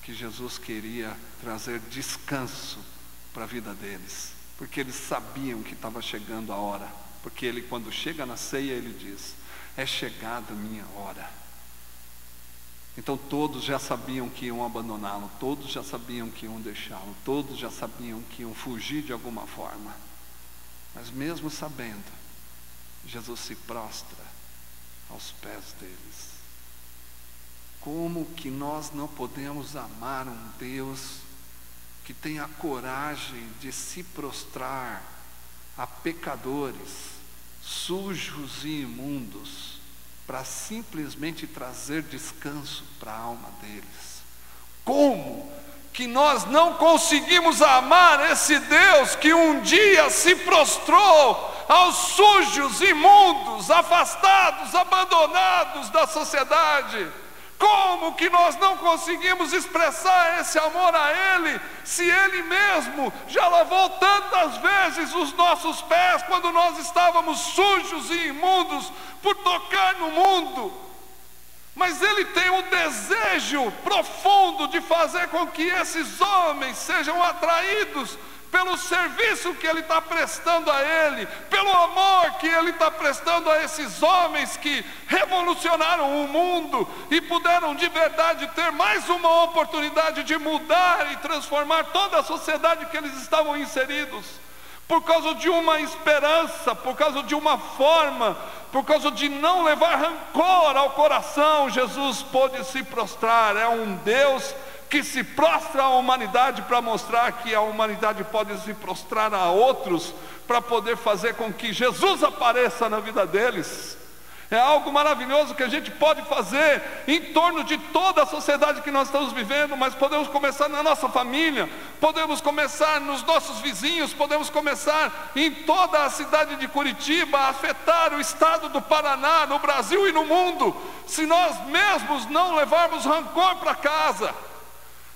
que Jesus queria trazer descanso para a vida deles, porque eles sabiam que estava chegando a hora, porque ele, quando chega na ceia, ele diz, é chegada a minha hora. Então todos já sabiam que iam abandoná-lo, todos já sabiam que iam deixá-lo, todos já sabiam que iam fugir de alguma forma, mas mesmo sabendo, Jesus se prostra aos pés deles. Como que nós não podemos amar um Deus que tem a coragem de se prostrar a pecadores, sujos e imundos, para simplesmente trazer descanso para a alma deles? Como que nós não conseguimos amar esse Deus que um dia se prostrou aos sujos, imundos, afastados, abandonados da sociedade? Como que nós não conseguimos expressar esse amor a Ele, se Ele mesmo já lavou tantas vezes os nossos pés, quando nós estávamos sujos e imundos por tocar no mundo? Mas Ele tem um desejo profundo de fazer com que esses homens sejam atraídos pelo serviço que Ele está prestando a Ele, pelo amor que Ele está prestando a esses homens que revolucionaram o mundo e puderam de verdade ter mais uma oportunidade de mudar e transformar toda a sociedade que eles estavam inseridos. Por causa de uma esperança, por causa de uma forma, por causa de não levar rancor ao coração, Jesus pôde se prostrar. É um Deus que se prostra à humanidade para mostrar que a humanidade pode se prostrar a outros, para poder fazer com que Jesus apareça na vida deles. É algo maravilhoso que a gente pode fazer em torno de toda a sociedade que nós estamos vivendo, mas podemos começar na nossa família, podemos começar nos nossos vizinhos, podemos começar em toda a cidade de Curitiba, afetar o estado do Paraná, no Brasil e no mundo, se nós mesmos não levarmos rancor para casa.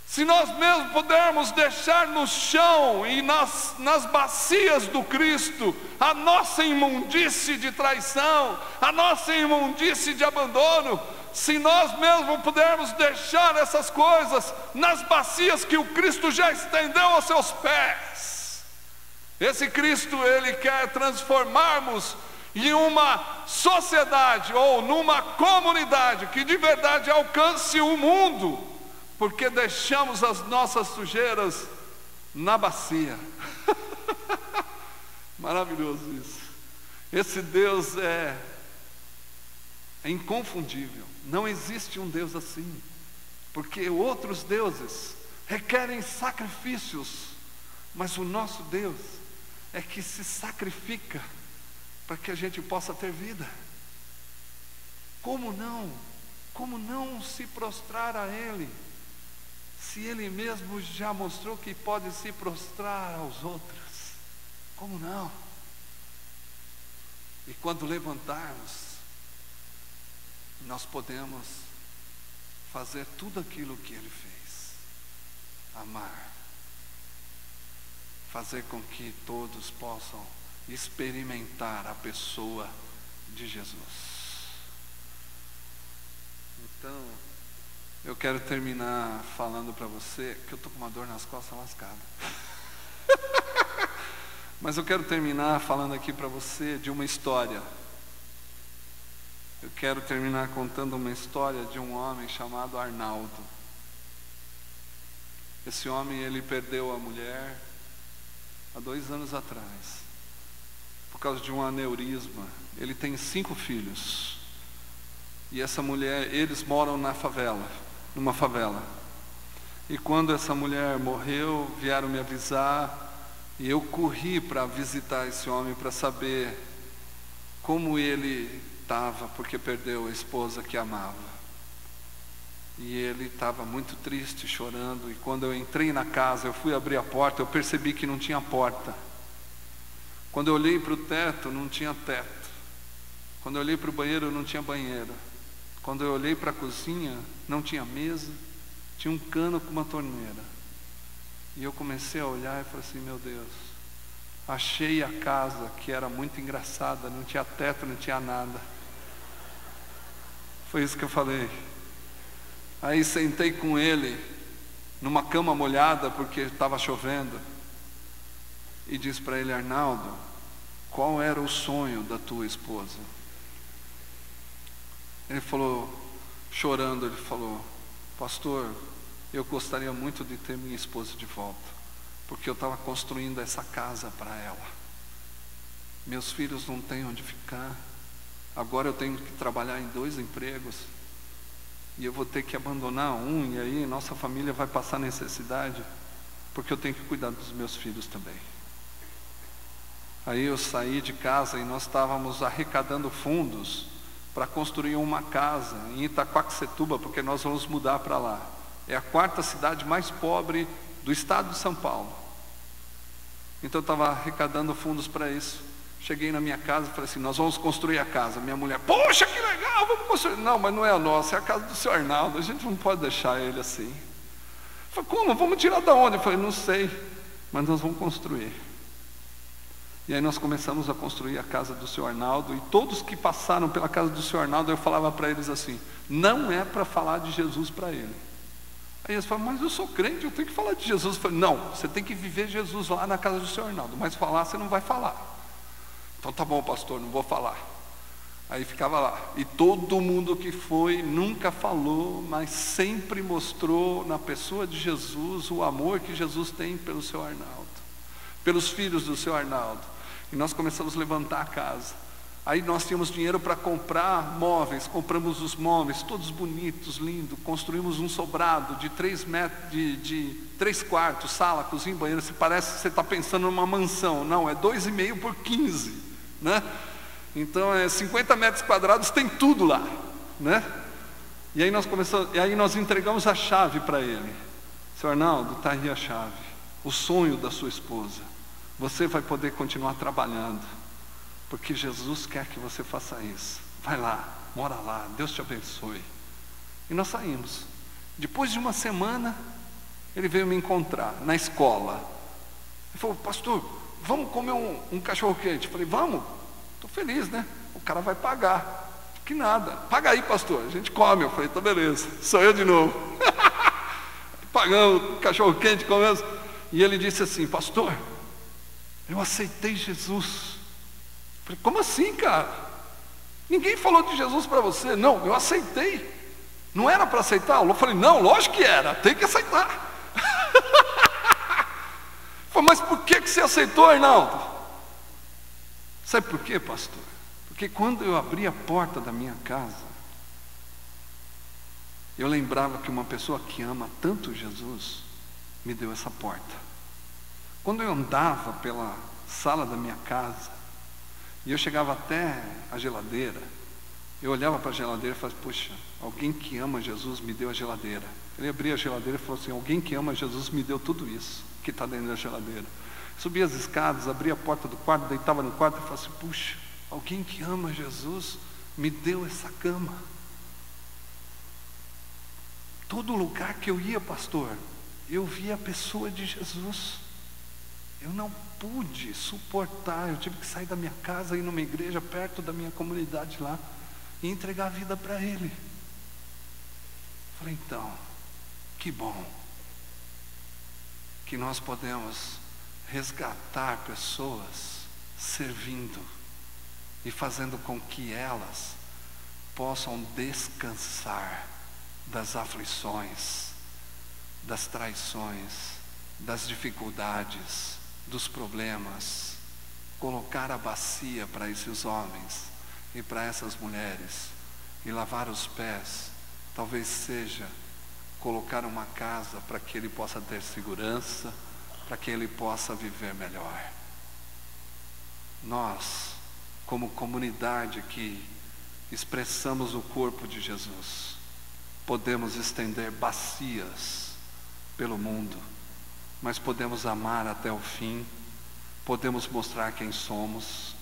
Se nós mesmos pudermos deixar no chão e nas bacias do Cristo a nossa imundície de traição, a nossa imundície de abandono, se nós mesmos pudermos deixar essas coisas nas bacias que o Cristo já estendeu aos seus pés, esse Cristo, Ele quer transformarmos em uma sociedade ou numa comunidade que de verdade alcance o mundo, porque deixamos as nossas sujeiras na bacia. Maravilhoso isso. Esse Deus é inconfundível. Não existe um Deus assim, porque outros deuses requerem sacrifícios, mas o nosso Deus é que se sacrifica para que a gente possa ter vida. Como não se prostrar a Ele, se Ele mesmo já mostrou que pode se prostrar aos outros? Como não? E quando levantarmos, nós podemos fazer tudo aquilo que Ele fez: amar, fazer com que todos possam experimentar a pessoa de Jesus. Então, eu quero terminar falando para você que eu estou com uma dor nas costas lascada. Mas eu quero terminar falando aqui para você de uma história. Eu quero terminar contando uma história de um homem chamado Arnaldo. Esse homem, ele perdeu a mulher há 2 anos atrás, por causa de um aneurisma. Ele tem 5 filhos. E essa mulher, eles moram na favela, numa favela. E quando essa mulher morreu, vieram me avisar, e eu corri para visitar esse homem para saber como ele estava, porque perdeu a esposa que amava. E ele estava muito triste, chorando. E quando eu entrei na casa, eu fui abrir a porta, eu percebi que não tinha porta. Quando eu olhei para o teto, não tinha teto. Quando eu olhei para o banheiro, não tinha banheiro. Quando eu olhei para a cozinha, não tinha mesa, tinha um cano com uma torneira. E eu comecei a olhar e falei assim, meu Deus, achei a casa que era muito engraçada, não tinha teto, não tinha nada. Foi isso que eu falei. Aí sentei com ele numa cama molhada porque estava chovendo e disse para ele, Arnaldo, qual era o sonho da tua esposa? Ele falou, chorando, ele falou, pastor, eu gostaria muito de ter minha esposa de volta, porque eu estava construindo essa casa para ela. Meus filhos não têm onde ficar, agora eu tenho que trabalhar em 2 empregos, e eu vou ter que abandonar um, e aí nossa família vai passar necessidade, porque eu tenho que cuidar dos meus filhos também. Aí eu saí de casa e nós estávamos arrecadando fundos para construir uma casa em Itaquaquecetuba, porque nós vamos mudar para lá. É a 4ª cidade mais pobre do estado de São Paulo. Então eu estava arrecadando fundos para isso. Cheguei na minha casa e falei assim, nós vamos construir a casa. Minha mulher, poxa, que legal, vamos construir. Não, mas não é a nossa, é a casa do senhor Arnaldo, a gente não pode deixar ele assim. Eu falei, como? Vamos tirar da onde? Eu falei, não sei, mas nós vamos construir. E aí nós começamos a construir a casa do senhor Arnaldo, e todos que passaram pela casa do senhor Arnaldo, eu falava para eles assim, não é para falar de Jesus para ele. Aí eles falaram, mas eu sou crente, eu tenho que falar de Jesus. Eu falei, não, você tem que viver Jesus lá na casa do senhor Arnaldo, mas falar você não vai falar. Então tá bom, pastor, não vou falar. Aí ficava lá, e todo mundo que foi nunca falou, mas sempre mostrou na pessoa de Jesus o amor que Jesus tem pelo seu Arnaldo, pelos filhos do seu Arnaldo. E nós começamos a levantar a casa. Aí nós tínhamos dinheiro para comprar móveis, compramos os móveis, todos bonitos, lindos, construímos um sobrado de 3 metros, de 3 quartos, sala, cozinha, banheiro. Se parece que você está pensando numa mansão, não, é 2,5 por 15, né? Então é 50 metros quadrados, tem tudo lá, né? E aí nós entregamos a chave para ele. Seu Arnaldo, está aí a chave, o sonho da sua esposa. Você vai poder continuar trabalhando, porque Jesus quer que você faça isso. Vai lá, mora lá, Deus te abençoe. E nós saímos. Depois de uma semana, ele veio me encontrar na escola. Ele falou, pastor, vamos comer um cachorro-quente? Eu falei, vamos, estou feliz, né? O cara vai pagar. Que nada, paga aí, pastor, a gente come. Eu falei, tá beleza, sou eu de novo. Pagamos cachorro-quente, comemos. E ele disse assim, pastor, eu aceitei Jesus. Eu falei, como assim, cara? Ninguém falou de Jesus para você. Não, eu aceitei. Não era para aceitar? Eu falei, não, lógico que era, tem que aceitar. Eu falei, mas por que você aceitou, Arnaldo? Sabe por quê, pastor? Porque quando eu abri a porta da minha casa, eu lembrava que uma pessoa que ama tanto Jesus me deu essa porta. Quando eu andava pela sala da minha casa, e eu chegava até a geladeira, eu olhava para a geladeira e falava, puxa, alguém que ama Jesus me deu a geladeira. Ele abria a geladeira e falou assim, alguém que ama Jesus me deu tudo isso que está dentro da geladeira. Subia as escadas, abria a porta do quarto, deitava no quarto e falava assim, puxa, alguém que ama Jesus me deu essa cama. Todo lugar que eu ia, pastor, eu via a pessoa de Jesus. Eu não pude suportar, eu tive que sair da minha casa e ir numa igreja perto da minha comunidade lá e entregar a vida para Ele. Falei, então, que bom que nós podemos resgatar pessoas servindo e fazendo com que elas possam descansar das aflições, das traições, das dificuldades, dos problemas, colocar a bacia para esses homens e para essas mulheres e lavar os pés, talvez seja colocar uma casa para que ele possa ter segurança, para que ele possa viver melhor. Nós como comunidade que expressamos o corpo de Jesus, podemos estender bacias pelo mundo, mas podemos amar até o fim, podemos mostrar quem somos,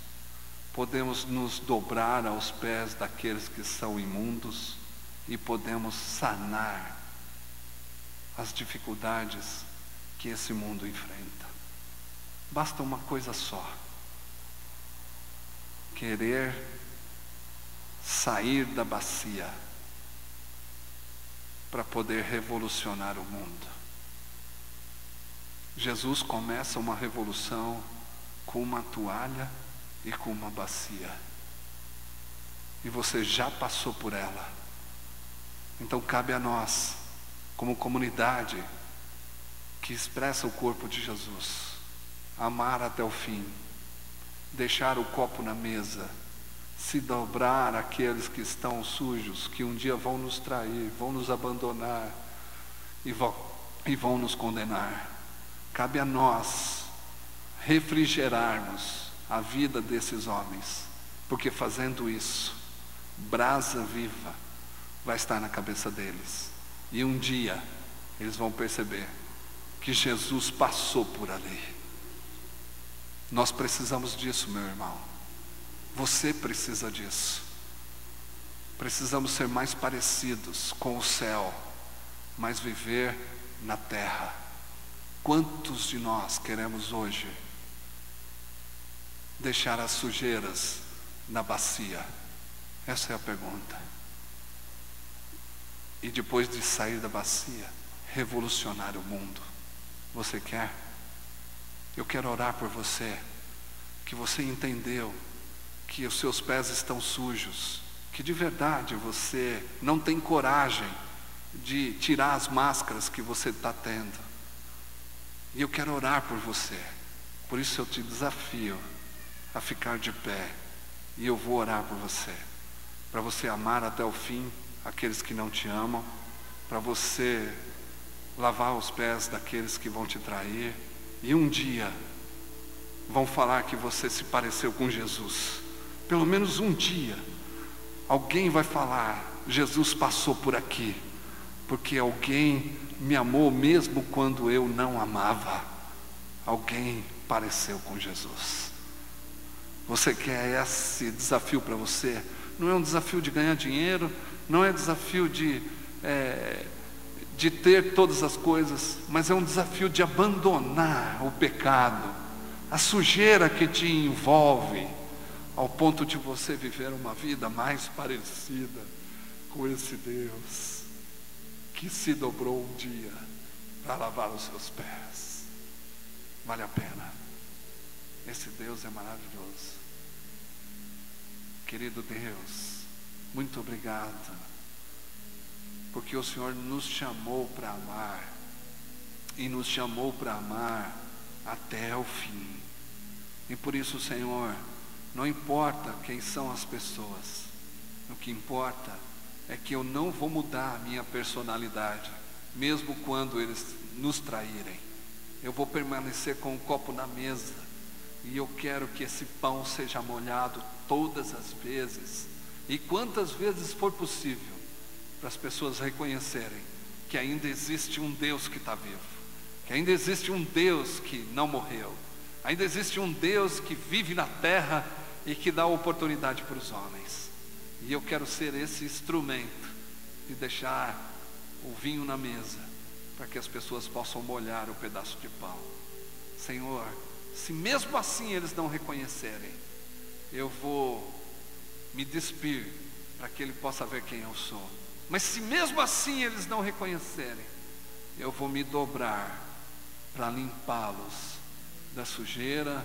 podemos nos dobrar aos pés daqueles que são imundos e podemos sanar as dificuldades que esse mundo enfrenta. Basta uma coisa só: querer sair da bacia para poder revolucionar o mundo. Jesus começa uma revolução com uma toalha e com uma bacia, e você já passou por ela. Então cabe a nós, como comunidade que expressa o corpo de Jesus, amar até o fim, deixar o copo na mesa, se dobrar àqueles que estão sujos, que um dia vão nos trair, vão nos abandonar e vão nos condenar. Cabe a nós refrigerarmos a vida desses homens, porque fazendo isso, brasa viva vai estar na cabeça deles, e um dia eles vão perceber que Jesus passou por ali. Nós precisamos disso, meu irmão. Você precisa disso. Precisamos ser mais parecidos com o céu, mas viver na terra. Quantos de nós queremos hoje deixar as sujeiras na bacia? Essa é a pergunta. E depois de sair da bacia, revolucionar o mundo. Você quer? Eu quero orar por você, que você entendeu que os seus pés estão sujos, que de verdade você não tem coragem de tirar as máscaras que você está tendo. E eu quero orar por você. Por isso eu te desafio a ficar de pé, e eu vou orar por você, para você amar até o fim aqueles que não te amam, para você lavar os pés daqueles que vão te trair, e um dia vão falar que você se pareceu com Jesus. Pelo menos um dia alguém vai falar: Jesus passou por aqui, porque alguém me amou mesmo quando eu não amava. Alguém pareceu com Jesus. Você quer esse desafio para você? Não é um desafio de ganhar dinheiro, não é desafio de ter todas as coisas, mas é um desafio de abandonar o pecado, a sujeira que te envolve, ao ponto de você viver uma vida mais parecida com esse Deus que se dobrou um dia para lavar os seus pés. Vale a pena. Esse Deus é maravilhoso. Querido Deus, muito obrigado, porque o Senhor nos chamou para amar, e nos chamou para amar até o fim. E por isso, Senhor, não importa quem são as pessoas, o que importa é que eu não vou mudar a minha personalidade, mesmo quando eles nos traírem. Eu vou permanecer com o copo na mesa, e eu quero que esse pão seja molhado todas as vezes, e quantas vezes for possível, para as pessoas reconhecerem que ainda existe um Deus que está vivo, que ainda existe um Deus que não morreu, ainda existe um Deus que vive na terra e que dá oportunidade para os homens. E eu quero ser esse instrumento de deixar o vinho na mesa, para que as pessoas possam molhar o pedaço de pão. Senhor, se mesmo assim eles não reconhecerem, eu vou me despir para que ele possa ver quem eu sou. Mas se mesmo assim eles não reconhecerem, eu vou me dobrar para limpá-los da sujeira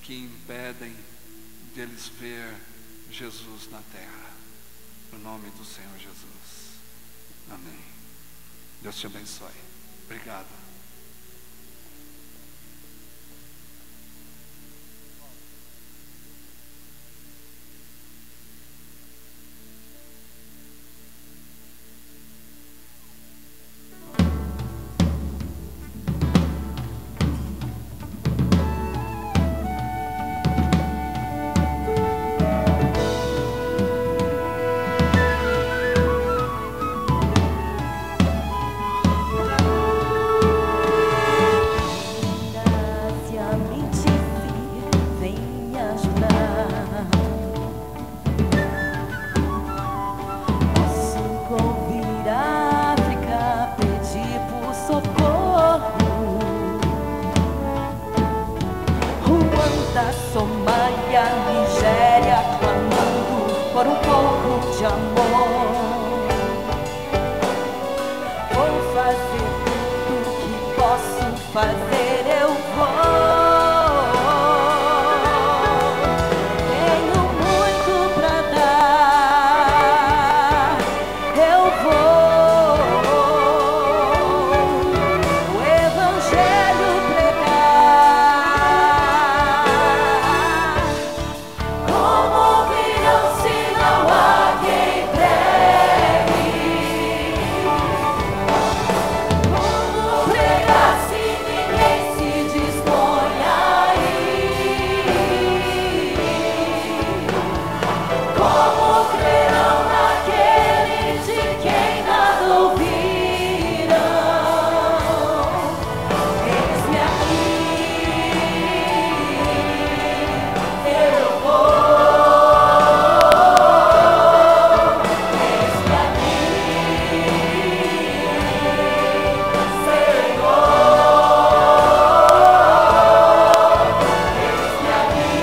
que impedem deles ver Jesus na terra. No nome do Senhor Jesus. Amém. Deus te abençoe. Obrigado. de amor. Vou fazer tudo que posso fazer, eu vou. Tenho muito pra dar, eu vou. O Evangelho pregar. Como ouvirão se não há quem pregue? Como pregar se ninguém se dispõe a ir? Como crerão naquele de quem nada ouviram? Eis-me aqui, eu vou. Eis-me aqui, Senhor. Eis-me aqui,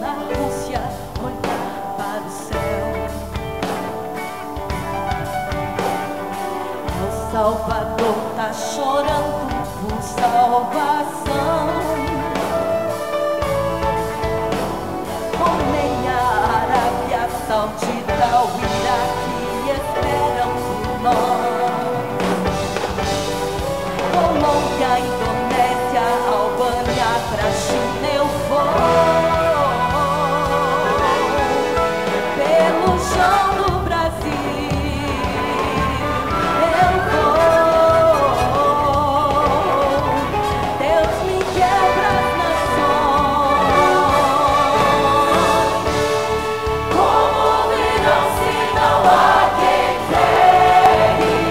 na Rússia, olhar para o céu. O Salvador tá chorando por salvação. Romeia, Arábia Saudita, o Iraque esperam por nós. Colômbia, Indonésia, Albânia, pra China eu vou. Pelo chão do Brasil eu vou. Deus me quebra as nações. Como virão se não há quem pregue?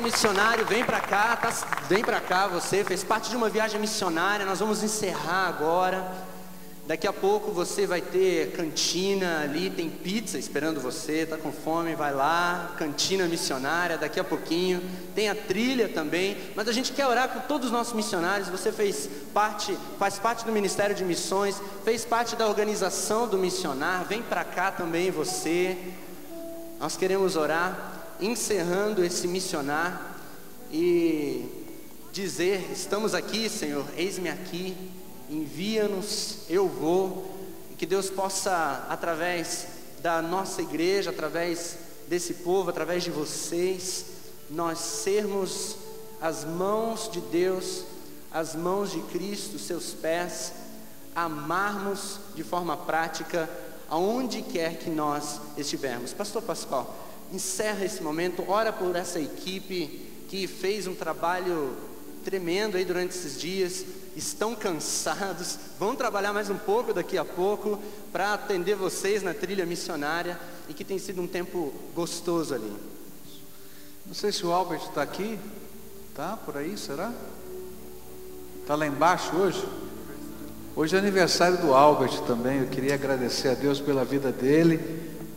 missionário, vem para cá, vem para cá, você fez parte de uma viagem missionária. Nós vamos encerrar agora. Daqui a pouco você vai ter cantina ali, tem pizza esperando você, tá com fome, vai lá, cantina missionária, daqui a pouquinho, tem a trilha também, mas a gente quer orar com todos os nossos missionários. Você faz parte do Ministério de Missões, fez parte da organização do missionário, vem para cá também você. Nós queremos orar, encerrando esse missionário e dizer: estamos aqui, Senhor, eis-me aqui. Envia-nos, eu vou, e que Deus possa, através da nossa igreja, através desse povo, através de vocês, nós sermos as mãos de Deus, as mãos de Cristo, seus pés, amarmos de forma prática aonde quer que nós estivermos. Pastor Pascoal, encerra esse momento, ora por essa equipe que fez um trabalho tremendo aí durante esses dias. Estão cansados, vão trabalhar mais um pouco daqui a pouco para atender vocês na trilha missionária, e que tem sido um tempo gostoso ali. Não sei se o Albert está aqui, tá por aí, será? Está lá embaixo hoje? Hoje é aniversário do Albert também. Eu queria agradecer a Deus pela vida dele,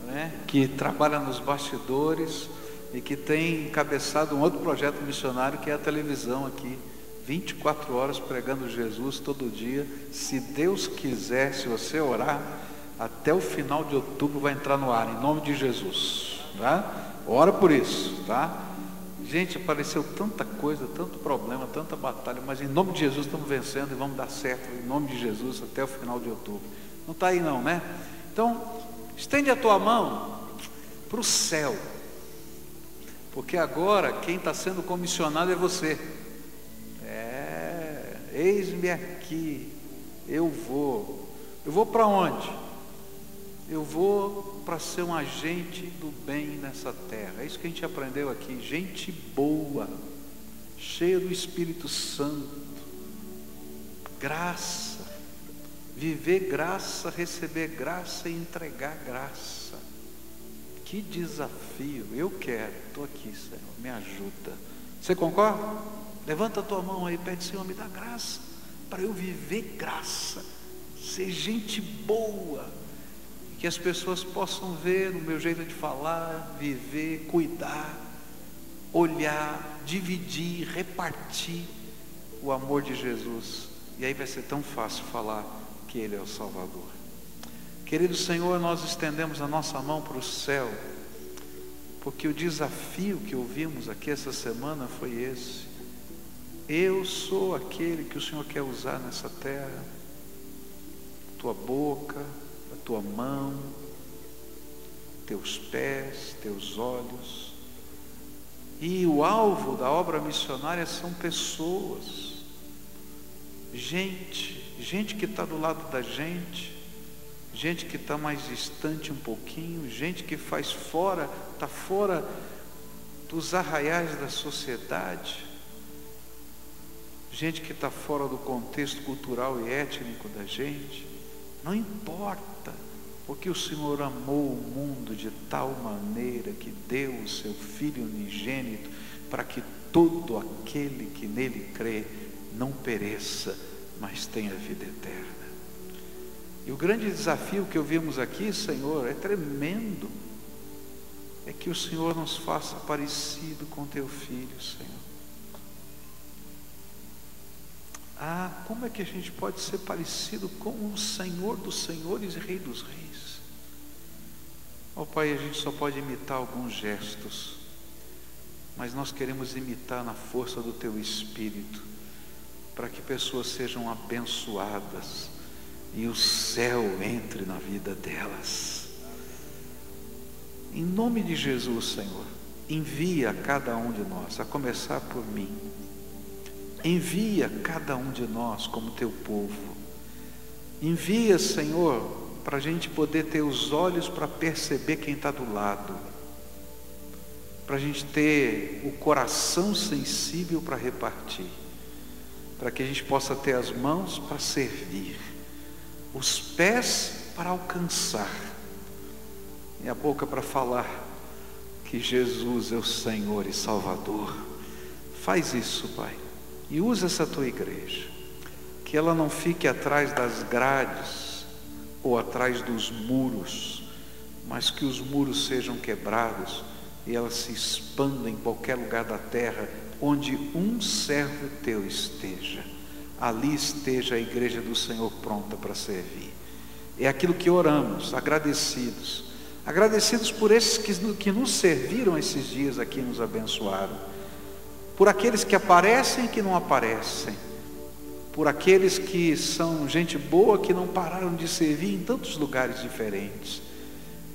né, que trabalha nos bastidores e que tem encabeçado um outro projeto missionário, que é a televisão aqui. 24 horas pregando Jesus todo dia. Se Deus quiser, se você orar, até o final de outubro vai entrar no ar, em nome de Jesus, tá? Ora por isso, tá? Gente, apareceu tanta coisa, tanto problema, tanta batalha, mas em nome de Jesus estamos vencendo e vamos dar certo, em nome de Jesus, até o final de outubro. Não está aí não, né? Então, estende a tua mão para o céu, porque agora quem está sendo comissionado é você. Eis-me aqui, eu vou para onde? Eu vou para ser um agente do bem nessa terra. É isso que a gente aprendeu aqui, gente boa, cheia do Espírito Santo, graça, viver graça, receber graça e entregar graça. Que desafio, eu quero, estou aqui, Senhor, me ajuda. Você concorda? Levanta a tua mão aí, pede: Senhor, me dá graça, para eu viver graça, ser gente boa, que as pessoas possam ver no meu jeito de falar, viver, cuidar, olhar, dividir, repartir o amor de Jesus. E aí vai ser tão fácil falar que Ele é o Salvador. Querido Senhor, nós estendemos a nossa mão para o céu, porque o desafio que ouvimos aqui essa semana foi esse: eu sou aquele que o Senhor quer usar nessa terra. Tua boca, a tua mão, teus pés, teus olhos. E o alvo da obra missionária são pessoas, gente que está do lado da gente que está mais distante um pouquinho, gente que está fora dos arraiais da sociedade, gente que está fora do contexto cultural e étnico da gente. Não importa, porque o Senhor amou o mundo de tal maneira que deu o seu Filho unigênito, para que todo aquele que nele crê não pereça, mas tenha vida eterna. E o grande desafio que ouvimos aqui, Senhor, é tremendo, é que o Senhor nos faça parecido com teu Filho, Senhor. Como é que a gente pode ser parecido com o Senhor dos Senhores e Rei dos Reis? Pai, a gente só pode imitar alguns gestos, mas nós queremos imitar na força do teu Espírito, para que pessoas sejam abençoadas e o céu entre na vida delas. Em nome de Jesus, Senhor, envia a cada um de nós, a começar por mim. Envia cada um de nós como teu povo. Envia, Senhor, para a gente poder ter os olhos para perceber quem está do lado, para a gente ter o coração sensível para repartir, para que a gente possa ter as mãos para servir, os pés para alcançar e a boca para falar que Jesus é o Senhor e Salvador. Faz isso, Pai, e usa essa tua igreja, que ela não fique atrás das grades ou atrás dos muros, mas que os muros sejam quebrados e ela se expanda em qualquer lugar da terra onde um servo teu esteja. Ali esteja a igreja do Senhor pronta para servir. É aquilo que oramos, agradecidos por esses que nos serviram esses dias aqui, nos abençoaram, por aqueles que aparecem e que não aparecem, por aqueles que são gente boa, que não pararam de servir em tantos lugares diferentes,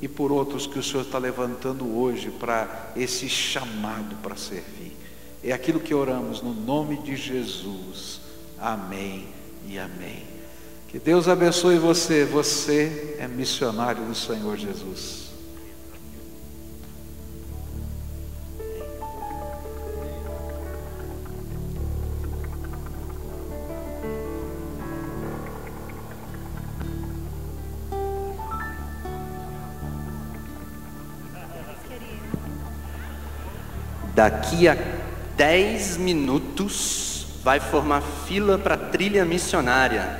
e por outros que o Senhor está levantando hoje para esse chamado para servir. É aquilo que oramos no nome de Jesus. Amém e amém. Que Deus abençoe você. Você é missionário do Senhor Jesus. Daqui a 10 minutos vai formar fila para a trilha missionária.